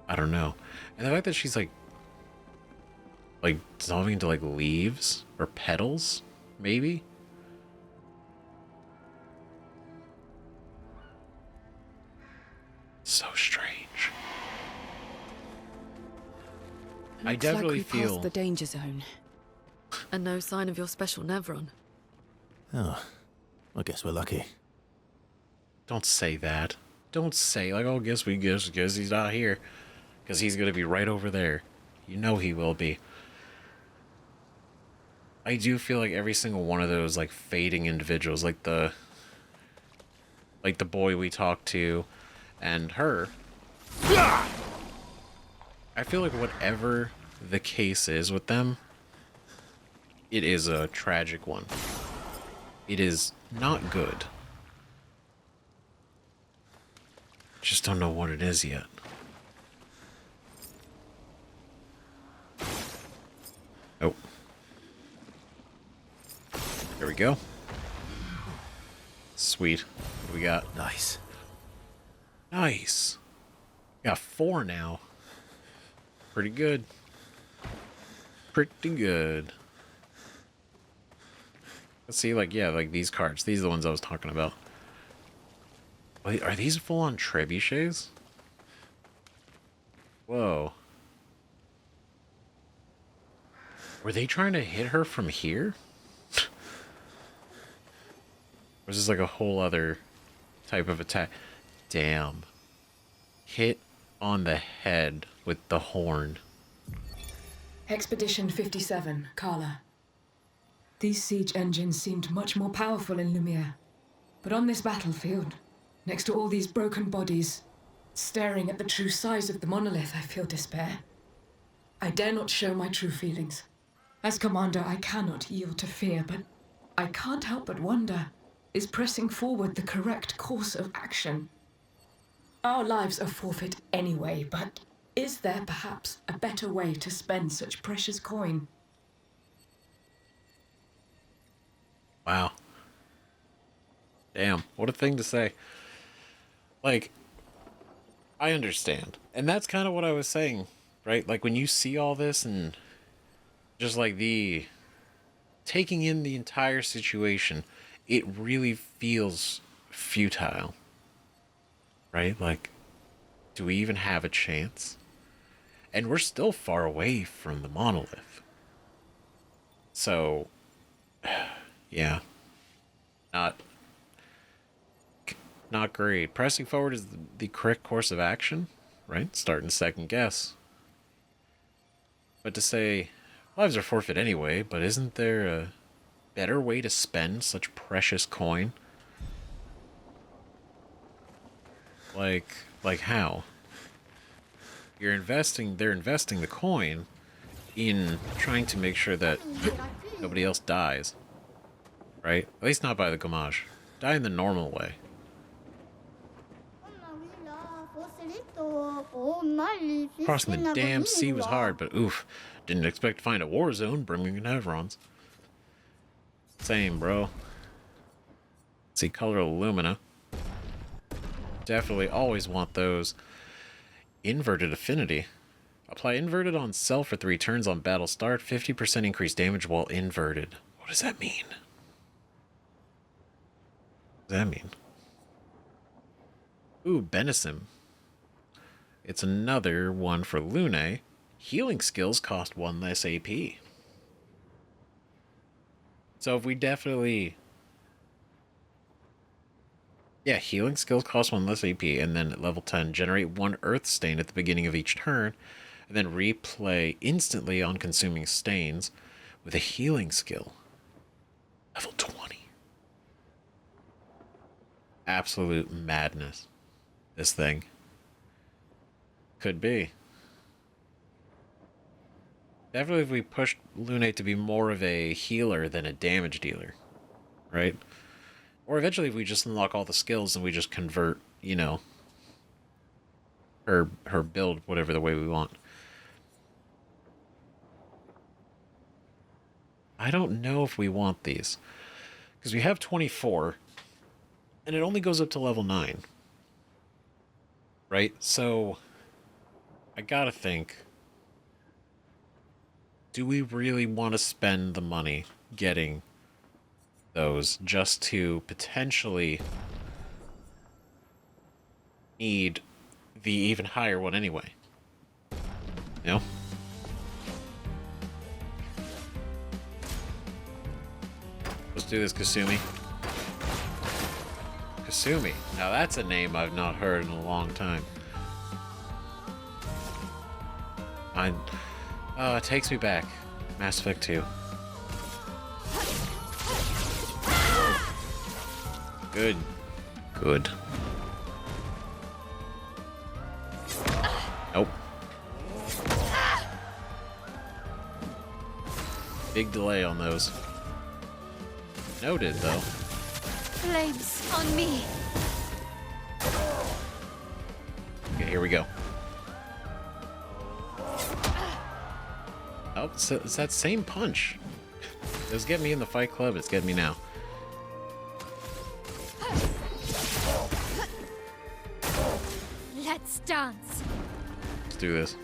I don't know. And the fact that she's like dissolving into like leaves or petals, maybe. So strange. I definitely like we feel passed the danger zone. And no sign of your special Nevron. Oh, I guess we're lucky. Don't say that. Don't say like, oh, guess he's not here, because he's gonna be right over there. You know he will be. I do feel like every single one of those like fading individuals, like the boy we talked to, and her. I feel like whatever the case is with them, it is a tragic one. It is not good. Just don't know what it is yet. Oh. There we go. Sweet. What do we got? Nice. Nice. Got 4 now. Pretty good. Pretty good. Let's see, like, yeah, like these cards. These are the ones I was talking about. Wait, are these full-on trebuchets? Whoa. Were they trying to hit her from here? Or is this like a whole other type of attack? Damn. Hit on the head with the horn. Expedition 57, Carla. These siege engines seemed much more powerful in Lumiere. But on this battlefield, next to all these broken bodies, staring at the true size of the monolith, I feel despair. I dare not show my true feelings. As commander, I cannot yield to fear, but I can't help but wonder, is pressing forward the correct course of action? Our lives are forfeit anyway, but is there perhaps a better way to spend such precious coin? Wow. Damn, what a thing to say. Like, I understand. And that's kind of what I was saying, right? Like, when you see all this and just like the taking in the entire situation, it really feels futile. right? Like, do we even have a chance? And we're still far away from the monolith. So, yeah. Not great. Pressing forward is the correct course of action, right? Starting to second guess. But to say, lives are forfeit anyway, but isn't there a better way to spend such precious coin? Like how? They're investing the coin in trying to make sure that nobody else dies. Right? At least not by the Gamage. Die in the normal way. Crossing the damn sea was hard, but oof. Didn't expect to find a war zone bringing Nevrons. Same, bro. See, color Lumina. Definitely always want those. Inverted affinity. Apply inverted on self for 3 turns on battle start. 50% increased damage while inverted. What does that mean? What does that mean? Ooh, Benisim. It's another one for Lune. Healing skills cost 1 less AP. So if we definitely... Yeah, healing skills cost 1 less AP, and then at level 10, generate 1 Earth Stain at the beginning of each turn, and then replay instantly on consuming stains with a healing skill. Level 20. Absolute madness. This thing. Could be. Definitely if we pushed Lune to be more of a healer than a damage dealer. Right? Or eventually if we just unlock all the skills and we just convert, you know, her build whatever the way we want. I don't know if we want these. Because we have 24, and it only goes up to level 9. Right? So, I gotta think, do we really want to spend the money getting those just to potentially need the even higher one anyway? You know? Let's do this, Kasumi. Kasumi. Now that's a name I've not heard in a long time. It takes me back. Mass Effect 2. Good. Good. Nope. Big delay on those. Noted, though. Flames on me. Okay, here we go. Oh, it's that same punch. It was getting me in the Fight Club, it's getting me now. Let's dance. Let's do this.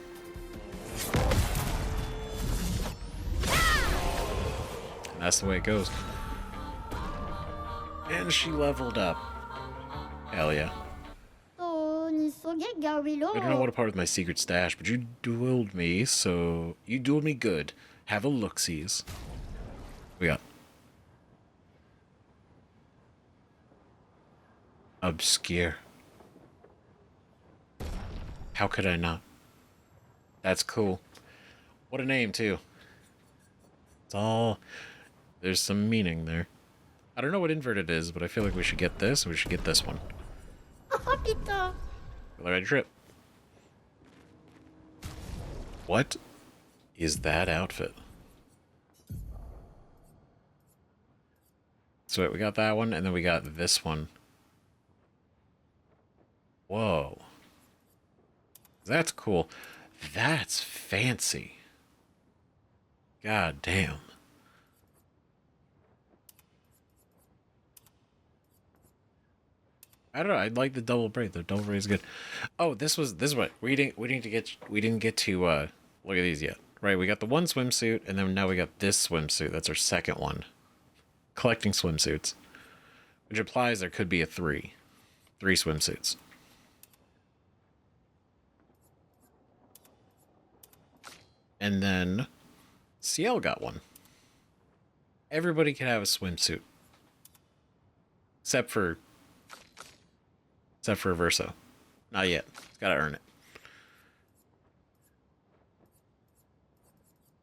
And that's the way it goes. And she leveled up. Hell yeah. I don't know what a part of my secret stash, but you dueled me, so... You dueled me good. Have a look-sees. We got... Obscure. How could I not? That's cool. What a name, too. It's all... There's some meaning there. I don't know what inverted is, but I feel like we should get this, and we should get this one. Red drip. What is that outfit? So wait, we got that one, and then we got this one. Whoa. That's cool. That's fancy. God damn. I don't know. I like the double braid. The double braid is good. Oh, this is what we didn't get to look at these yet. Right, we got the one swimsuit, and then now we got this swimsuit. That's our second one. Collecting swimsuits, which implies there could be a three swimsuits. And then Ciel got one. Everybody can have a swimsuit. Except for Verso. Not yet. It's gotta earn it.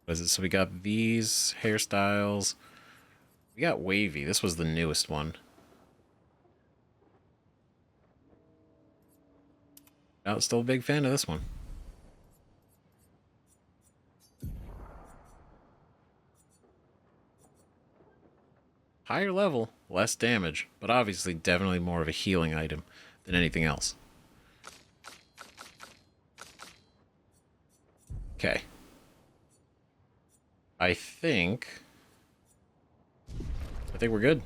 What is it? So we got these hairstyles. We got wavy. This was the newest one. I was still a big fan of this one. Higher level, less damage, but obviously definitely more of a healing item than anything else. Okay. I think we're good.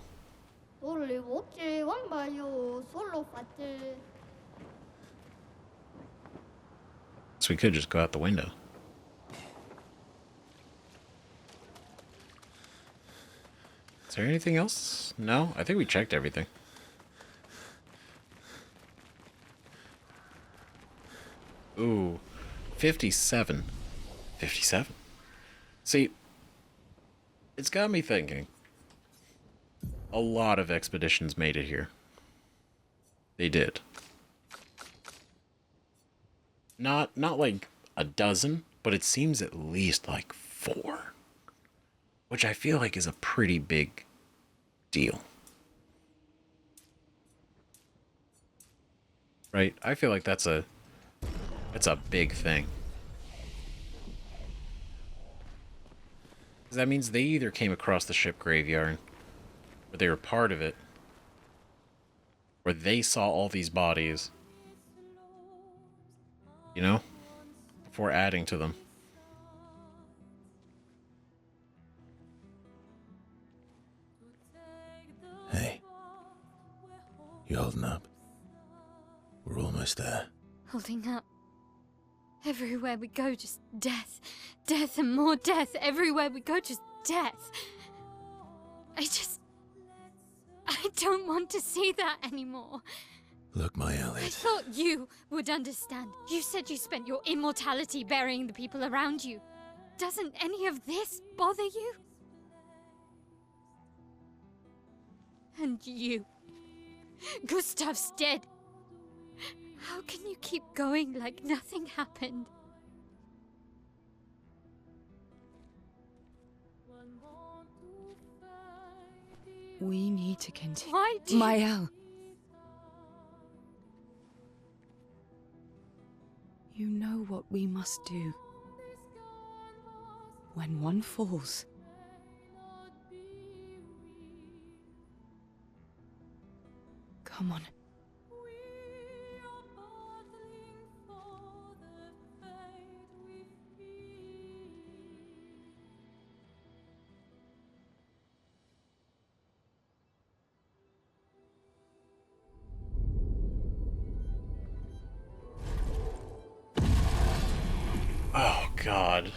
So we could just go out the window. Is there anything else? No? I think we checked everything. Ooh. 57. 57? See, it's got me thinking. A lot of expeditions made it here. They did. Not like a dozen, but it seems at least like 4. Which I feel like is a pretty big deal. Right? I feel like that's a big thing. Because that means they either came across the ship graveyard, or they were part of it, or they saw all these bodies, you know, before adding to them. Hey. You holding up? We're almost there. Holding up. Everywhere we go, just death. Death and more death. Everywhere we go, just death. I don't want to see that anymore. Look, my I Elliot. thought you would understand. You said you spent your immortality burying the people around you. Doesn't any of this bother you? And you. Gustav's dead. How can you keep going like nothing happened? We need to continue. Why do you... Mael. You know what we must do. When one falls, come on. Oh, God.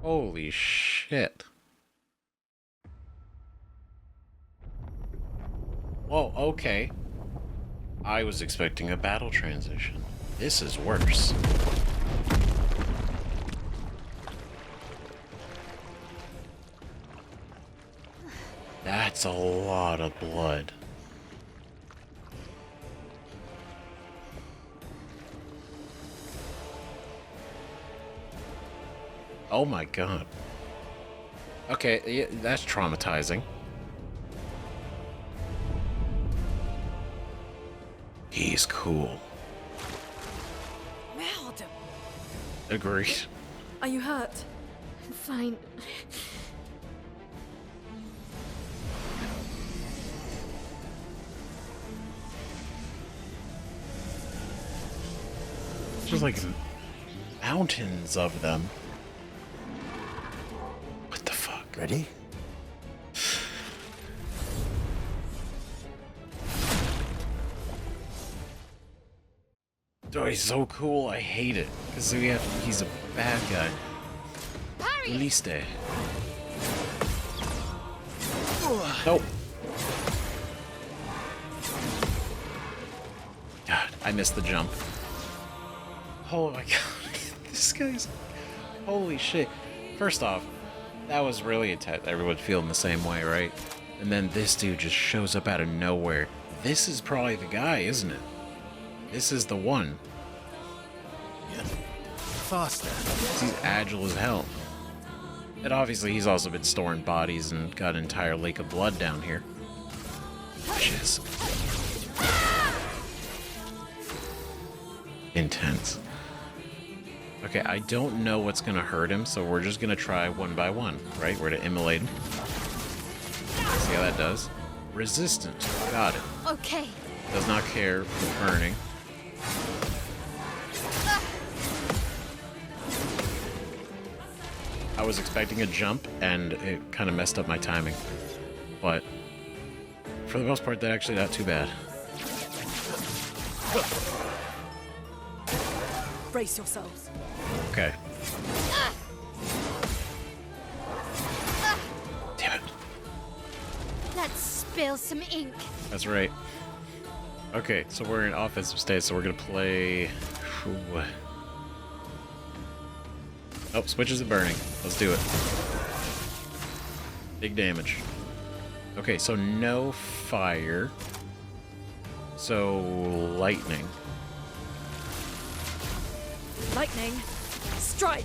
Holy shit. Whoa, okay. I was expecting a battle transition. This is worse. That's a lot of blood. Oh my god. Okay, yeah, that's traumatizing. He's cool. Merde! Agreed. Are you hurt? I'm fine. There's like mountains of them. What the fuck? Ready? Oh, he's so cool. I hate it. Because he's a bad guy. Liste. Nope. I missed the jump. Oh my god. This guy's... Holy shit. First off, that was really intense. Everyone's feeling the same way, right? And then this dude just shows up out of nowhere. This is probably the guy, isn't it? This is the one. Yeah. Faster. He's agile as hell. And obviously he's also been storing bodies and got an entire lake of blood down here. Which is... intense. Okay, I don't know what's gonna hurt him, so we're just gonna try one by one, right? We're gonna immolate him. See how that does. Resistant. Got it. Okay. Does not care for burning. I was expecting a jump, and it kind of messed up my timing. But for the most part, that actually not too bad. Brace yourselves. Okay. Damn it. Let's spill some ink. That's right. Okay, so we're in offensive state, so we're gonna play... Ooh. Oh, switches are burning. Let's do it. Big damage. Okay, so no fire. So lightning. Lightning. Strike.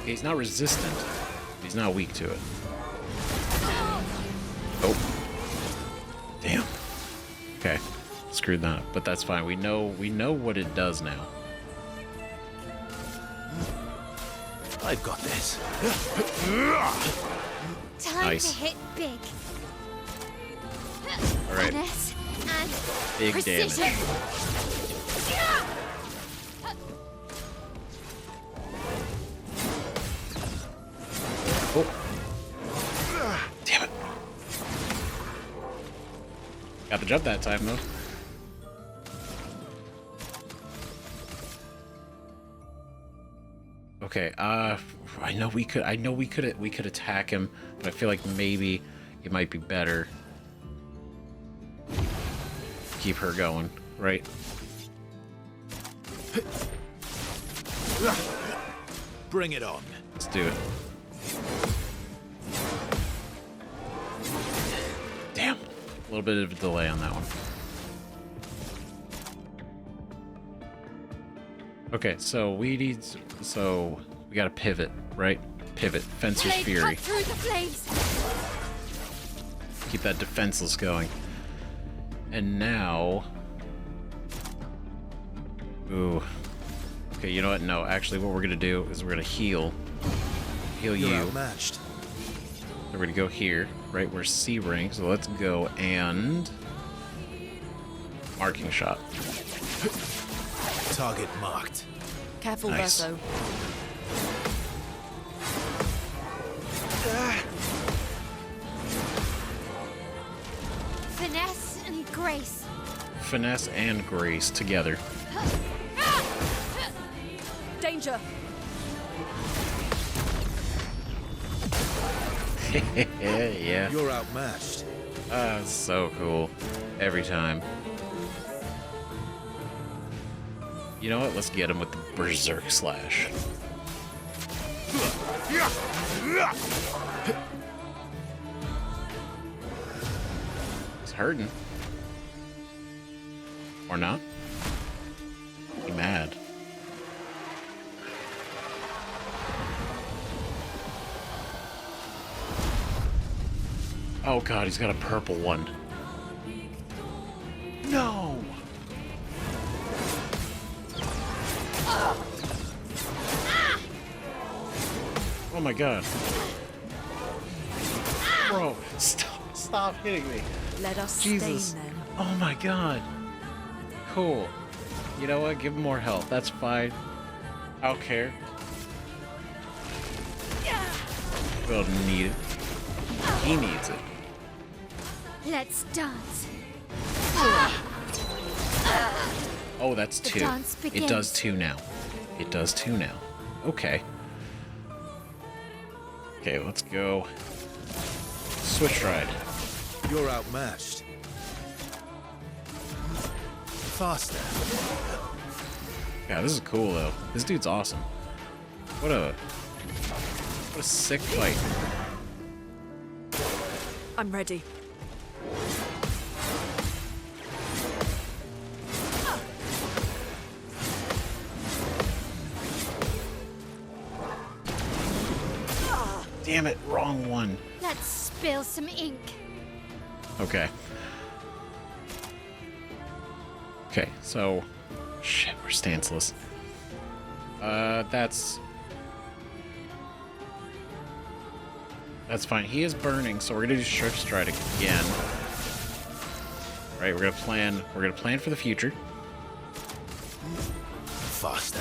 He's not resistant. He's not weak to it. Oh. Damn. Okay. Screwed that up, but that's fine. We know what it does now. I've got this. Time Nice. to hit big. All right. Finesse and Big precision. damage. Oh. Damn it. Got the jump that time though. Okay, I know we could attack him, but I feel like maybe it might be better keep her going, right? Bring it on. Let's do it. Damn. A little bit of a delay on that one. Okay, so we gotta pivot, right? Pivot. Fencer's Blade Fury. cut through the flames. Keep that defenseless going. And now... Ooh. Okay, you know what? No, actually what we're gonna do is we're gonna heal. Heal You're you. outmatched. We're gonna go here, right where C rank. So let's go and... Marking shot. Target marked. Careful, Nice. Verso. Finesse and grace. Finesse and grace together. Danger. Yeah. You're outmatched. So cool. Every time. You know what? Let's get him with the Berserk Slash. He's hurting. Or not. Be mad. Oh god, he's got a purple one. No! Oh my god. Bro, stop hitting me. Let us Jesus. stain them. Oh my god. Cool. You know what? Give him more health. That's fine. I don't care. We don't need it. He needs it. Let's dance. Oh, that's The two. dance It begins. does two now. It does two now. Okay. Okay, let's go. Switch ride. You're outmatched. faster. Yeah, this is cool though. This dude's awesome. What a sick fight. I'm ready. Damn it, wrong one. Let's spill some ink. Okay. Okay, so shit, we're stanceless. That's fine. He is burning, so we're gonna do Strip Stride again. Alright, we're gonna plan for the future. Faster.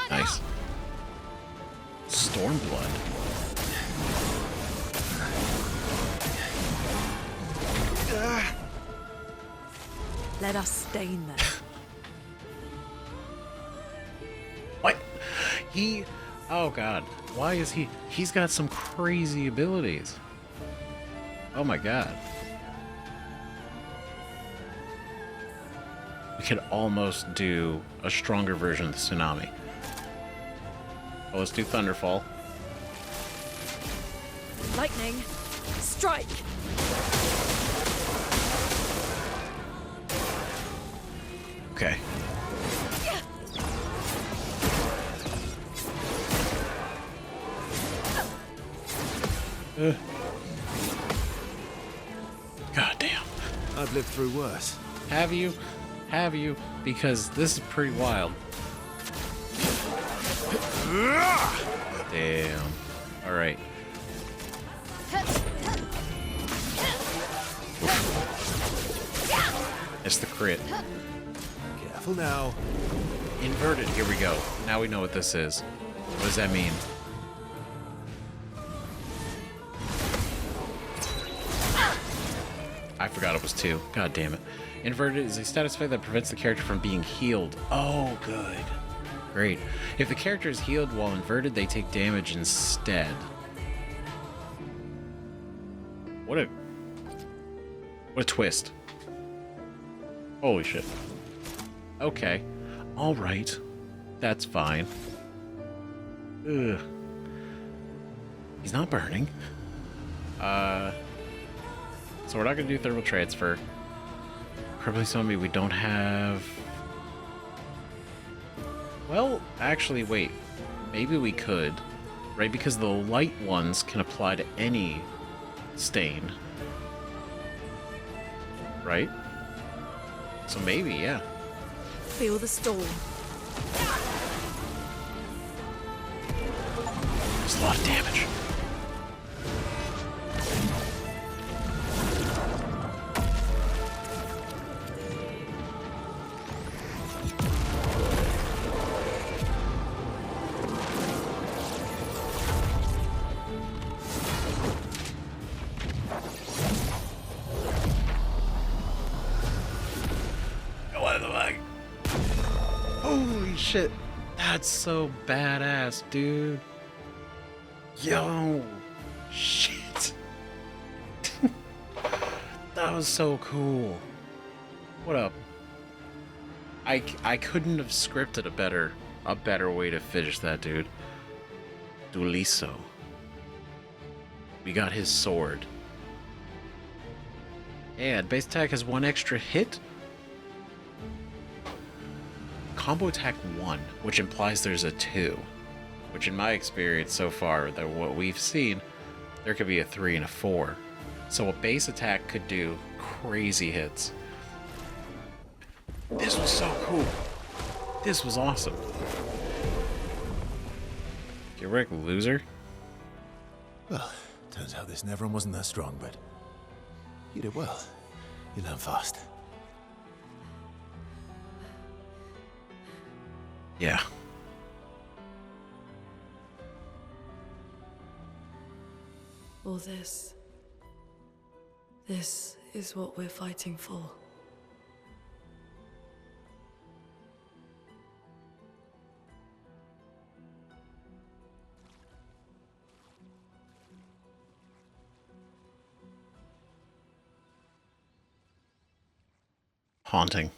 Nice. Stormblood. Let us stain them. What? Oh god. Why is he's got some crazy abilities. Oh my god. We could almost do a stronger version of the tsunami. Well, let's do Thunderfall. Lightning, strike! Okay. God damn. I've lived through worse. Have you? Have you? Because this is pretty wild. Damn. Alright. It's the crit. Careful now. Inverted, here we go. Now we know what this is. What does that mean? I forgot it was 2. God damn it. Inverted is a status effect that prevents the character from being healed. Oh, good. Great. If the character is healed while inverted, they take damage instead. What a twist. Holy shit. Okay. Alright. That's fine. Ugh. He's not burning. So we're not gonna do thermal transfer. Probably somebody we don't have. Well, actually, wait. Maybe we could, right? Because the light ones can apply to any stain, right? So maybe, yeah. Feel the storm. There's a lot of damage. Go out of the bag. Holy shit. That's so badass, dude. Yo. Shit. That was so cool. What up? I couldn't have scripted a better way to finish that dude. Dueliso. We got his sword. And base attack has 1 extra hit. Combo attack 1, which implies there's a 2. Which in my experience so far, that what we've seen, there could be a 3 and a 4. So a base attack could do crazy hits. This was so cool. This was awesome. Get wrecked, loser. Well, turns out this Nevron wasn't that strong, but you did well. You learn fast. Yeah. All this. This is what we're fighting for. haunting.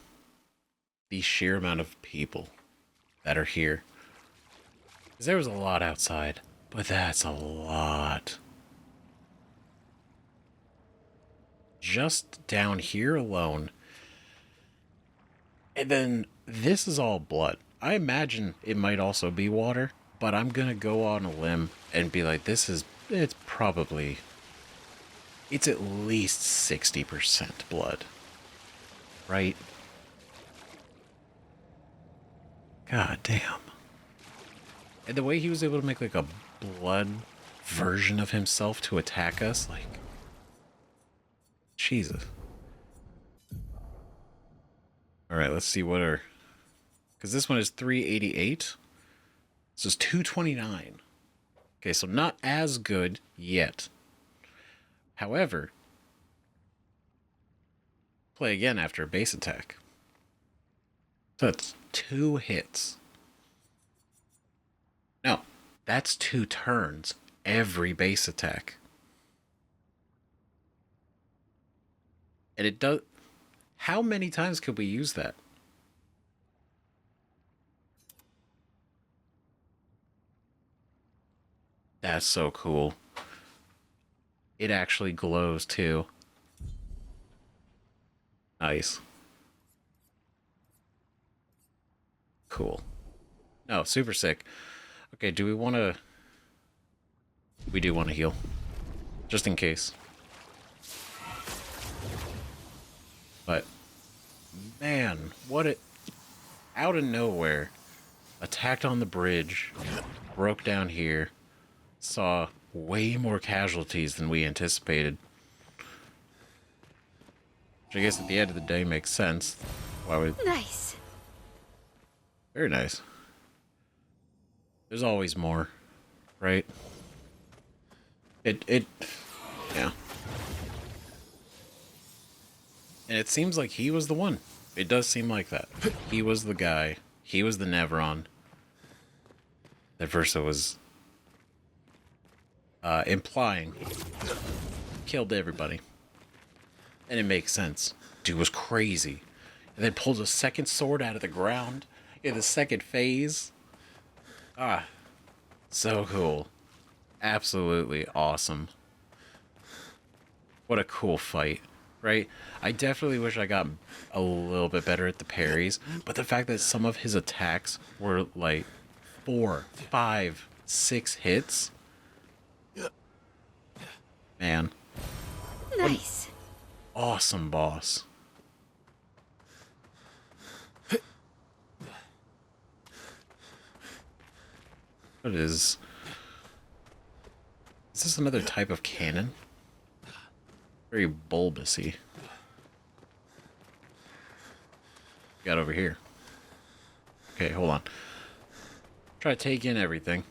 The sheer amount of people that are here. Because there was a lot outside, but that's a lot. Just down here alone. And then this is all blood. I imagine it might also be water, but I'm gonna go on a limb and be like, it's at least 60% blood. Right? God damn. And the way he was able to make like a blood version of himself to attack us, like, Jesus. Alright, let's see what are... Because this one is 388. This is 229. Okay, so not as good yet. However, play again after a base attack. So that's 2 hits. No, that's 2 turns every base attack. And it does... How many times could we use that? That's so cool. It actually glows too. Nice. Cool. No, super sick. Okay, do we want to... We do want to heal. Just in case. But, man, what it... Out of nowhere, attacked on the bridge, broke down here, saw way more casualties than we anticipated. Which I guess at the end of the day makes sense. Why would... Nice. Very nice. There's always more, right? Yeah. And it seems like he was the one. It does seem like that. He was the guy. He was the Nevron. That Versa was implying. Killed everybody. And it makes sense. Dude was crazy. And then pulled a second sword out of the ground in the second phase. Ah. So cool. Absolutely awesome. What a cool fight. Right? I definitely wish I got a little bit better at the parries, but the fact that some of his attacks were like 4, 5, 6 hits. Man. Nice. Awesome boss. What is this another type of cannon? Very bulbousy. Got over here. Okay, hold on. Try to take in everything.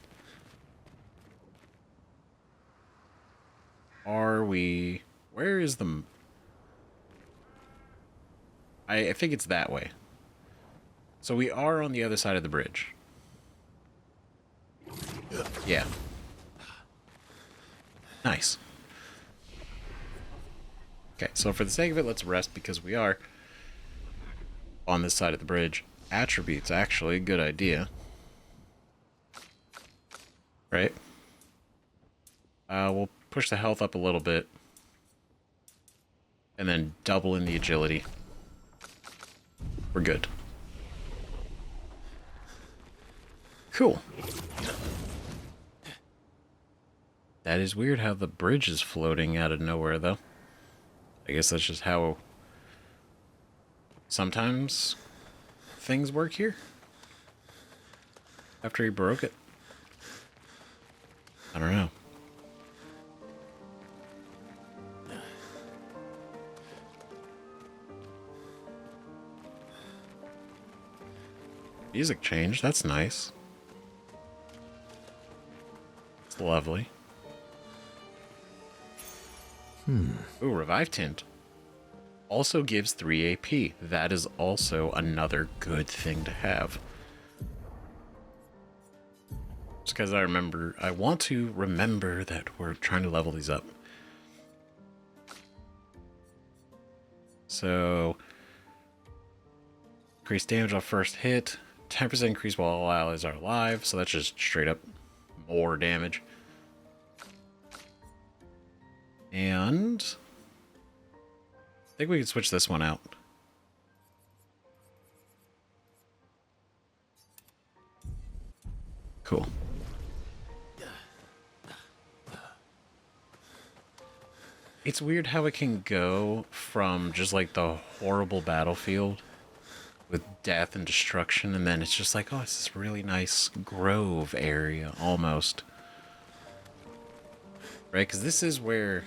Are we... Where is the... I think it's that way. So we are on the other side of the bridge. Yeah. Nice. Okay, so for the sake of it, let's rest because we are on this side of the bridge. Attributes, actually, good idea. Right? We'll push the health up a little bit. And then double in the agility. We're good. Cool. That is weird how the bridge is floating out of nowhere, though. I guess that's just how sometimes things work here. After he broke it. I don't know. Music changed. That's nice. It's lovely. Ooh, Revive Tint. Also gives 3 AP. That is also another good thing to have. Just because I want to remember that we're trying to level these up. So, Increased damage on first hit. 10% increase while all allies are alive. So that's just straight up more damage. And I think we can switch this one out. Cool. It's weird how it can go from just like the horrible battlefield with death and destruction, and then it's just like, oh, it's this really nice grove area almost. Right? Because this is where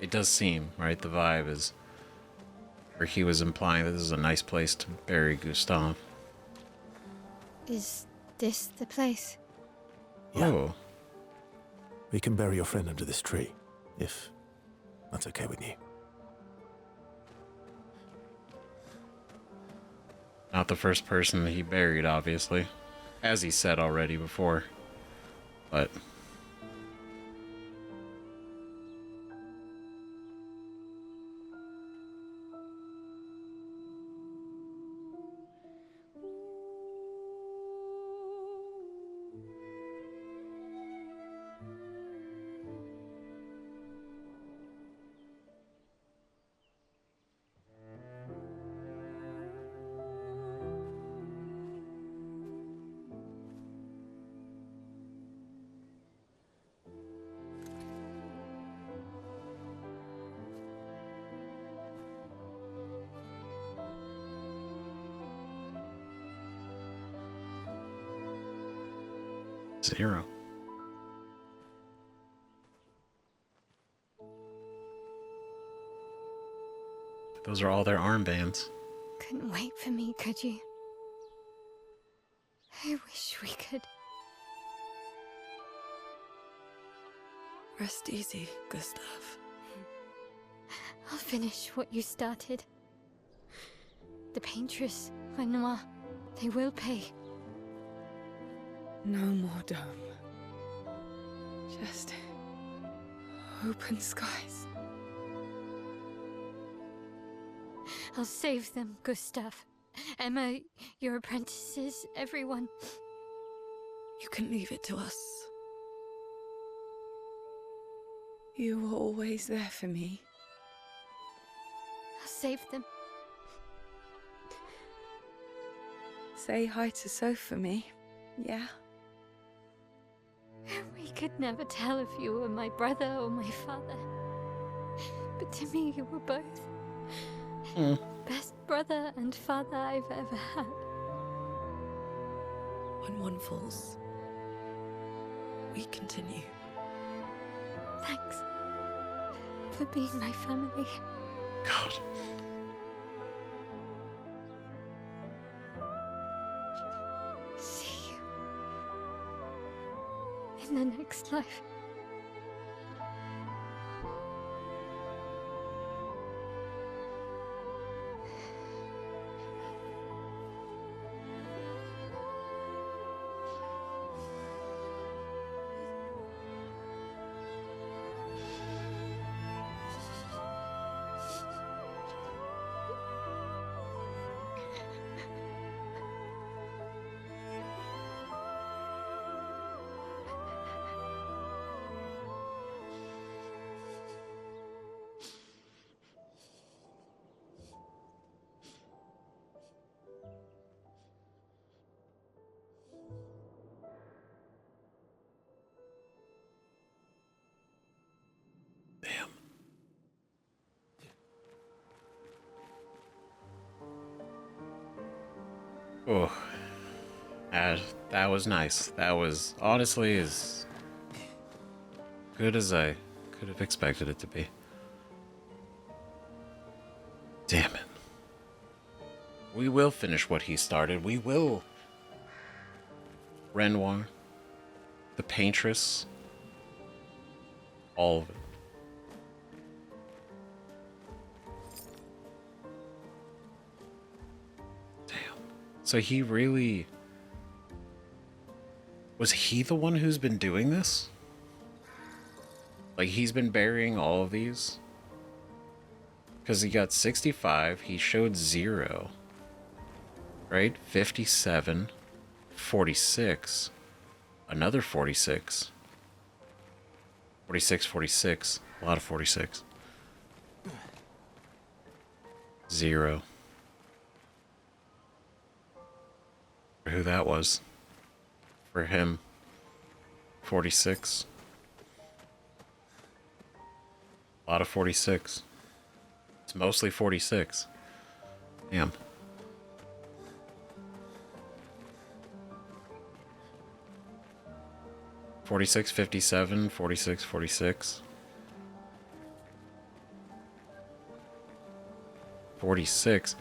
it does seem, right? The vibe is where he was implying that this is a nice place to bury Gustav. Is this the place? Yeah. Oh. We can bury your friend under this tree, if that's okay with you. Not the first person that he buried, obviously. As he said already before. But zero. Those are all their armbands. Couldn't wait for me, could you? I wish we could. Rest easy, Gustav. I'll finish what you started. The paintress, Renoir, they will pay. No more dome. Just open skies. I'll save them, Gustav. Emma, your apprentices, everyone. You can leave it to us. You were always there for me. I'll save them. Say hi to Soph for me, yeah? We could never tell if you were my brother or my father. But to me, you were both. Best brother and father I've ever had. When one falls, we continue. Thanks for being my family. God. See you in the next life. Damn. Oh. That was nice. That was honestly as good as I could have expected it to be. Damn it. We will finish what he started. We will. Renoir, the paintress, all of it. Damn. So he really... Was he the one who's been doing this? Like, he's been burying all of these? Because he got 65, he showed 0. right? 57, 46, another 46, 46, 46, a lot of 46. 0. For who that was. For him, 46. A lot of 46. It's mostly 46. Damn. $46, $57, $46, $46. 46.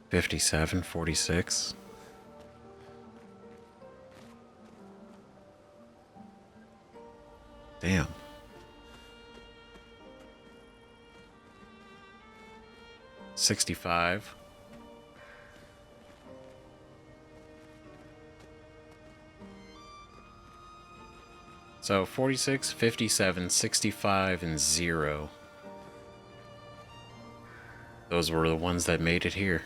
57, 46. Damn. $65. So 46, 57, 65, and 0. Those were the ones that made it here.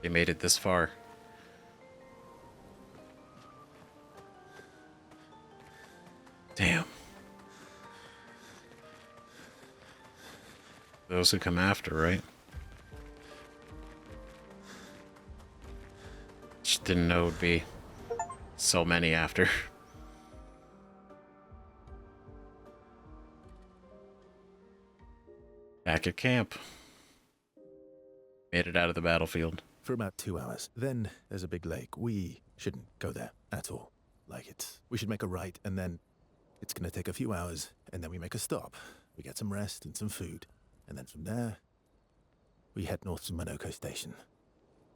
They made it this far. Damn. Those who come after, right? Just didn't know it would be so many after. Back at camp. Made it out of the battlefield. For about 2 hours. Then there's a big lake. We shouldn't go there at all. We should make a right, and then it's gonna take a few hours, and then we make a stop. We get some rest and some food. And then from there, we head north to Monoko Station.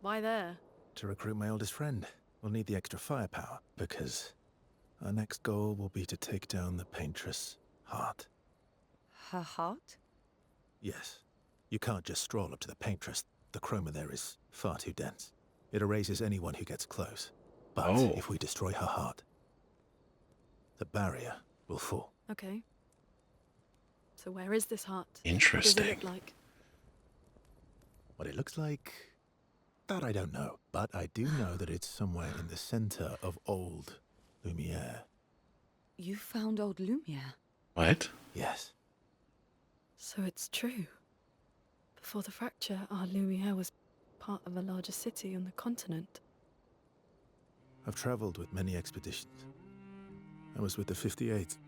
Why there? To recruit my oldest friend. We'll need the extra firepower, because our next goal will be to take down the Paintress' heart. Her heart? Yes. You can't just stroll up to the Paintress. The chroma there is far too dense. It erases anyone who gets close. But if we destroy her heart, the barrier will fall. Okay. So where is this heart? Interesting. What does it look like? What it looks like, that I don't know. But I do know that it's somewhere in the center of old Lumiere. You found old Lumiere? What? Yes. So it's true. Before the fracture, our Lumiere was part of a larger city on the continent. I've traveled with many expeditions. I was with the 58th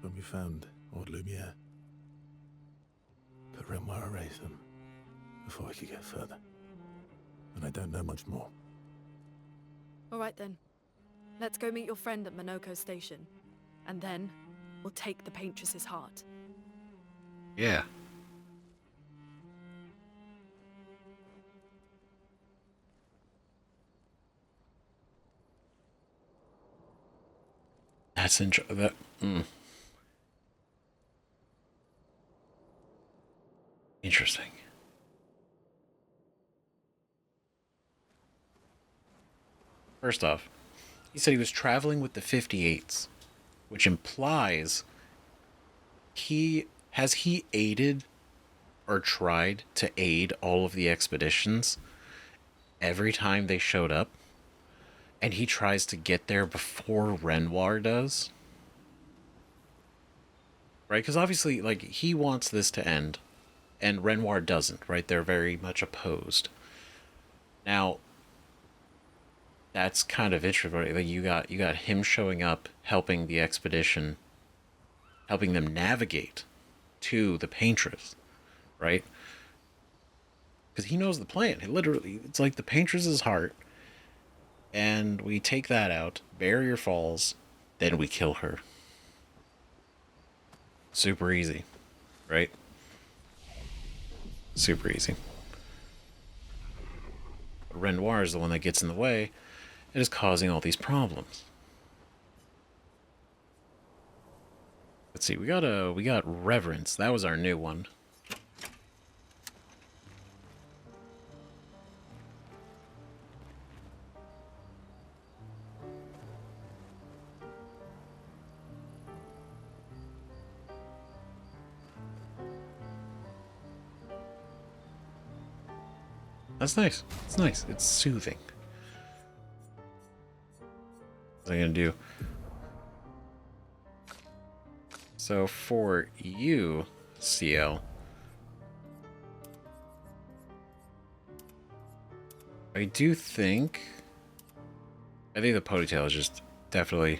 when we found old Lumiere. But Renoir erased them before we could get further. And I don't know much more. All right then. Let's go meet your friend at Monoko Station. And then, we'll take the Paintress's heart. Yeah. That's interesting. First off, he said he was traveling with the 58s, which implies he aided or tried to aid all of the expeditions every time they showed up, and he tries to get there before Renoir does, right? Because obviously, like, he wants this to end, and Renoir doesn't, right? They're very much opposed. Now, that's kind of interesting, right? Like, you got him showing up, helping the expedition, helping them navigate to the Paintress, right? Because he knows the plan. It's like the Paintress's heart, and we take that out, barrier falls, then we kill her. Super easy, right? Super easy. But Renoir is the one that gets in the way and is causing all these problems. Let's see, we got Reverence. That was our new one. That's nice. It's nice. It's soothing. What am I gonna do? So for you, CL, I think the ponytail is just definitely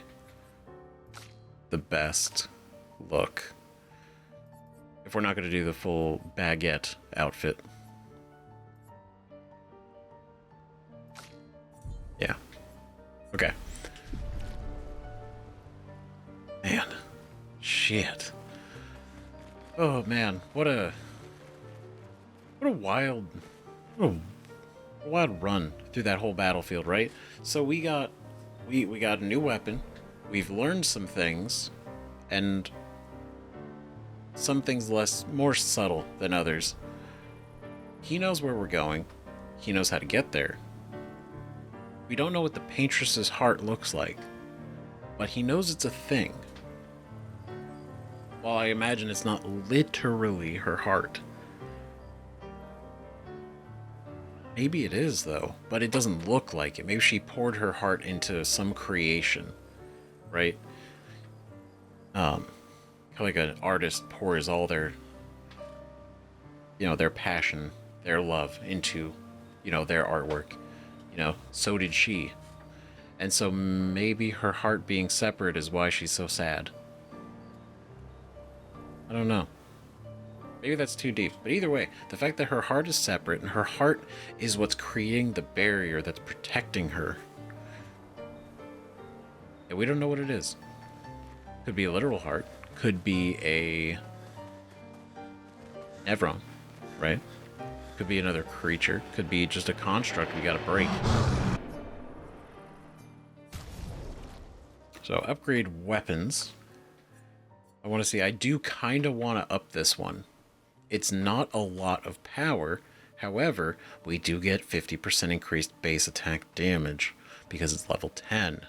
the best look. If we're not going to do the full baguette outfit. Yeah. Okay. Man. Shit. Oh man, what a wild run through that whole battlefield, right? So we got a new weapon. We've learned some things, and some things more subtle than others. He knows where we're going. He knows how to get there. We don't know what the paintress's heart looks like, but he knows it's a thing. While I imagine it's not literally her heart. Maybe it is, though, but it doesn't look like it. Maybe she poured her heart into some creation, right? Like an artist pours all their, their passion, their love into, their artwork. So did she. And so maybe her heart being separate is why she's so sad. I don't know. Maybe that's too deep. But either way, the fact that her heart is separate and her heart is what's creating the barrier that's protecting her. And we don't know what it is. Could be a literal heart. Could be a Nevron, right? Could be another creature. Could be just a construct we gotta break. So upgrade weapons. I want to see, I do kind of want to up this one. It's not a lot of power. However, we do get 50% increased base attack damage because it's level 10.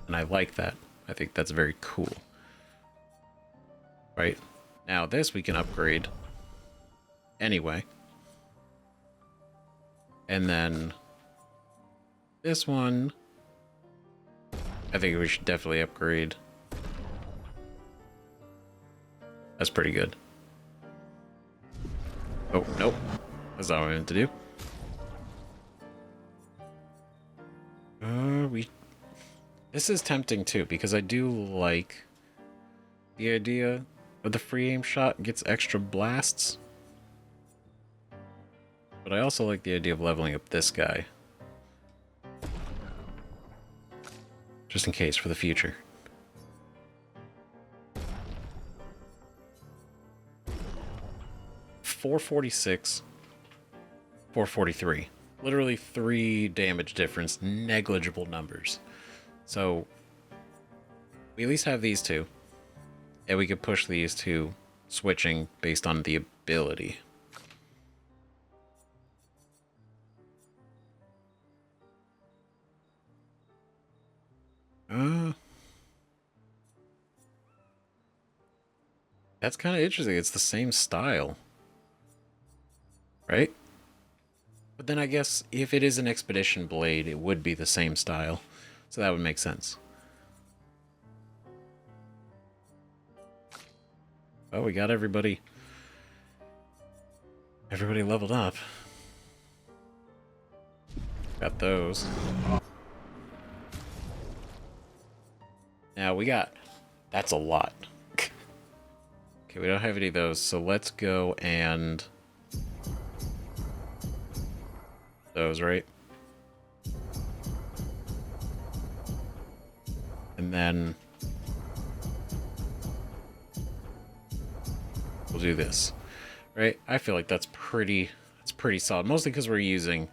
And I like that. I think that's very cool. Right? Now this we can upgrade anyway. And then this one, I think we should definitely upgrade. That's pretty good. Oh, nope. That's not what I meant to do. This is tempting too, because I do like the idea of the free aim shot gets extra blasts. But I also like the idea of leveling up this guy. Just in case, for the future. .446, 443. Literally 3 damage difference, negligible numbers. So we at least have these two. And we could push these two switching based on the ability. That's kind of interesting. It's the same style. Right? But then I guess if it is an expedition blade, it would be the same style. So that would make sense. Oh, we got everybody. Everybody leveled up. Got those. Now we got... That's a lot. Okay, we don't have any of those, so let's go and... Those, right? And then... We'll do this. Right? I feel like that's pretty solid. Mostly because we're using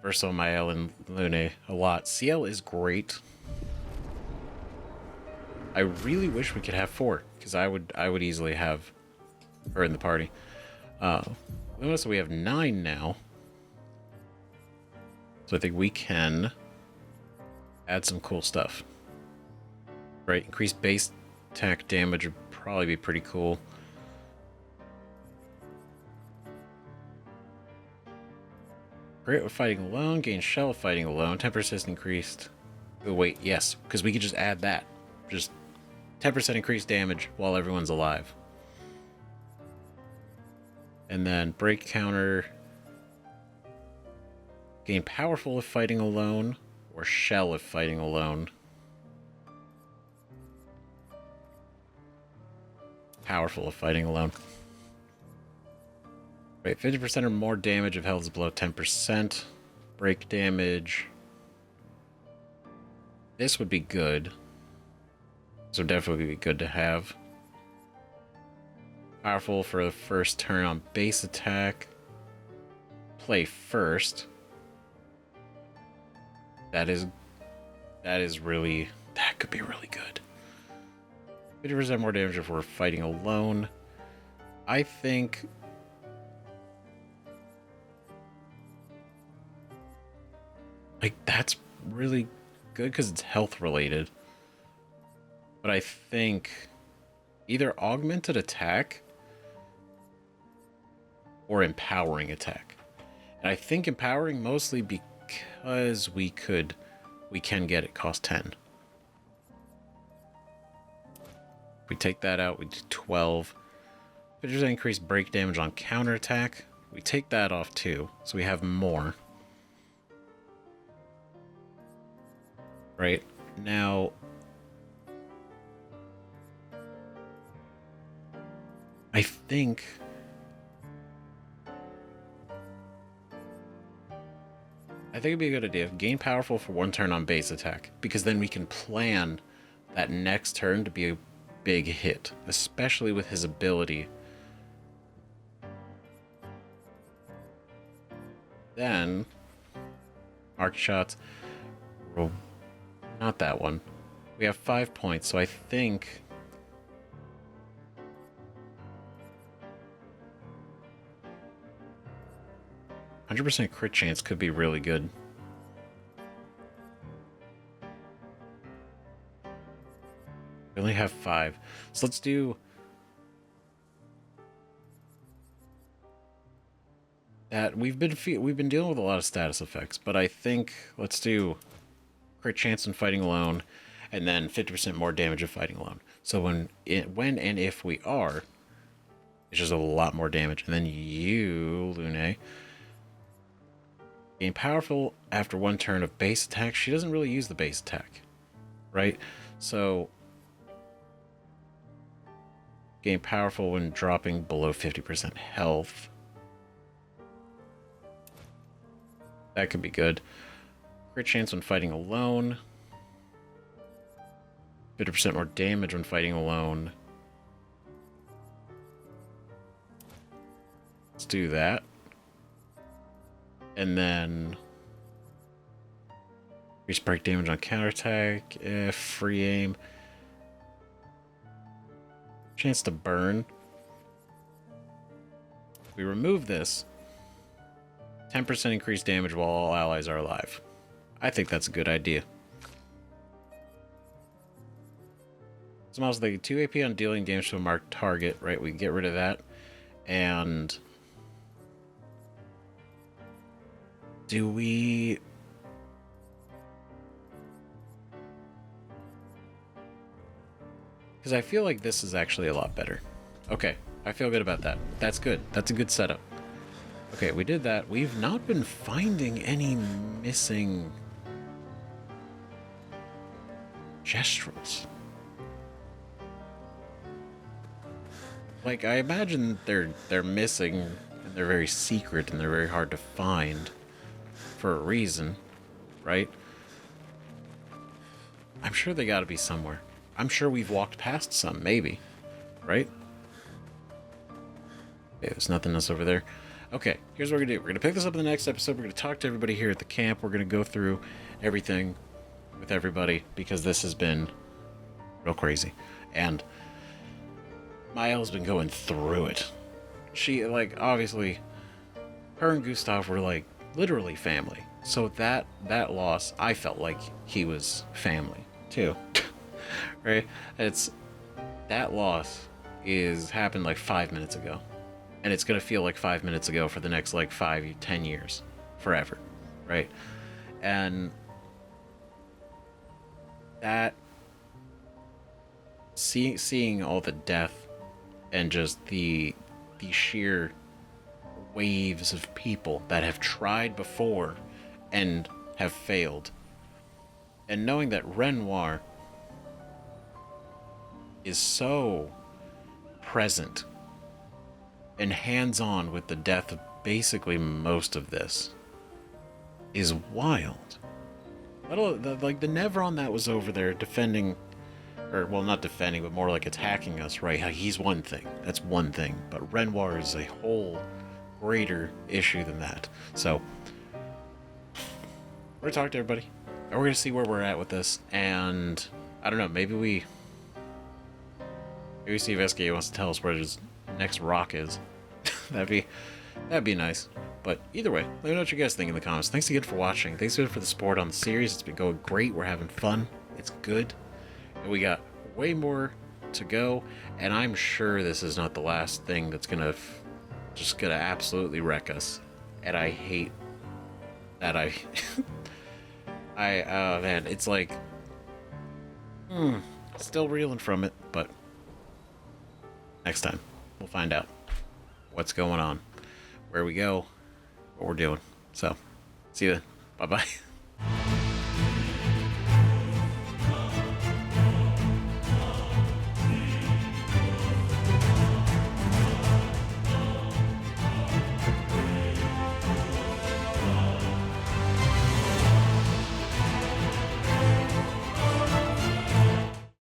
Verso, Mael, and Lune a lot. CL is great. I really wish we could have 4, because I would easily have her in the party. So we have 9 now. So I think we can add some cool stuff. Right? Increased base attack damage would probably be pretty cool. Crit with fighting alone, gain shell with fighting alone, 10% increased. Oh, wait, yes, because we could just add that. Just 10% increased damage while everyone's alive. And then break counter. Gain powerful if fighting alone, or shell if fighting alone. Powerful if fighting alone. Wait, 50% or more damage if health is below 10%. Break damage. This would be good. This would definitely be good to have. Powerful for the first turn on base attack. Play first. That could be really good. 50% more damage if we're fighting alone. I think like that's really good because it's health related. But I think either augmented attack or empowering attack. And I think empowering mostly because we can get it cost 10. If we take that out, we do 12. 50% increased break damage on counterattack. We take that off too, so we have more. Right now, I think it'd be a good idea. Gain powerful for one turn on base attack, because then we can plan that next turn to be a big hit, especially with his ability. Then arc shots. Oh, not that one. We have 5 points, so I think 100% crit chance could be really good. We only have 5. So let's do that. We've been dealing with a lot of status effects, but I think let's do crit chance in fighting alone, and then 50% more damage of fighting alone. So when and if we are, it's just a lot more damage. And then you, Lune, gain powerful after one turn of base attack. She doesn't really use the base attack, right? So gain powerful when dropping below 50% health. That could be good. Crit chance when fighting alone. 50% more damage when fighting alone. Let's do that. And then increase break damage on counterattack. Free aim. Chance to burn. We remove this. 10% increased damage while all allies are alive. I think that's a good idea. Some else, they 2 AP on dealing damage to a marked target, right? We can get rid of that. And do we... Because I feel like this is actually a lot better. Okay, I feel good about that. That's good. That's a good setup. Okay, we did that. We've not been finding any missing gestrels. Like, I imagine they're missing, and they're very secret, and they're very hard to find for a reason, right? I'm sure they gotta be somewhere. I'm sure we've walked past some, maybe, right? Okay, there's nothing else over there. Okay, here's what we're gonna do. We're gonna pick this up in the next episode. We're gonna talk to everybody here at the camp. We're gonna go through everything with everybody, because this has been real crazy. And Maya's been going through it. She, like, obviously, her and Gustav were, like, literally family. So that loss, I felt like he was family, too. Right? That loss happened, like, 5 minutes ago. And it's gonna feel like 5 minutes ago for the next, like, 5-10 years. forever, right? And that seeing all the death and just the sheer waves of people that have tried before and have failed, and knowing that Renoir is so present and hands-on with the death of basically most of this is wild. Like the Nevron that was over there defending, or well, not defending, but more like attacking us, right? He's one thing. That's one thing. But Renoir is a whole greater issue than that. So we're gonna talk to everybody, and we're gonna see where we're at with this. And I don't know, maybe we see if SK wants to tell us where his next rock is. that'd be nice. But either way, let me know what you guys think in the comments. Thanks again for watching. Thanks again for the support on the series. It's been going great. We're having fun. It's good. And we got way more to go. And I'm sure this is not the last thing that's gonna absolutely wreck us. And I hate that man, it's like still reeling from it, but next time we'll find out what's going on, where we go, what we're doing. So see you then. Bye bye.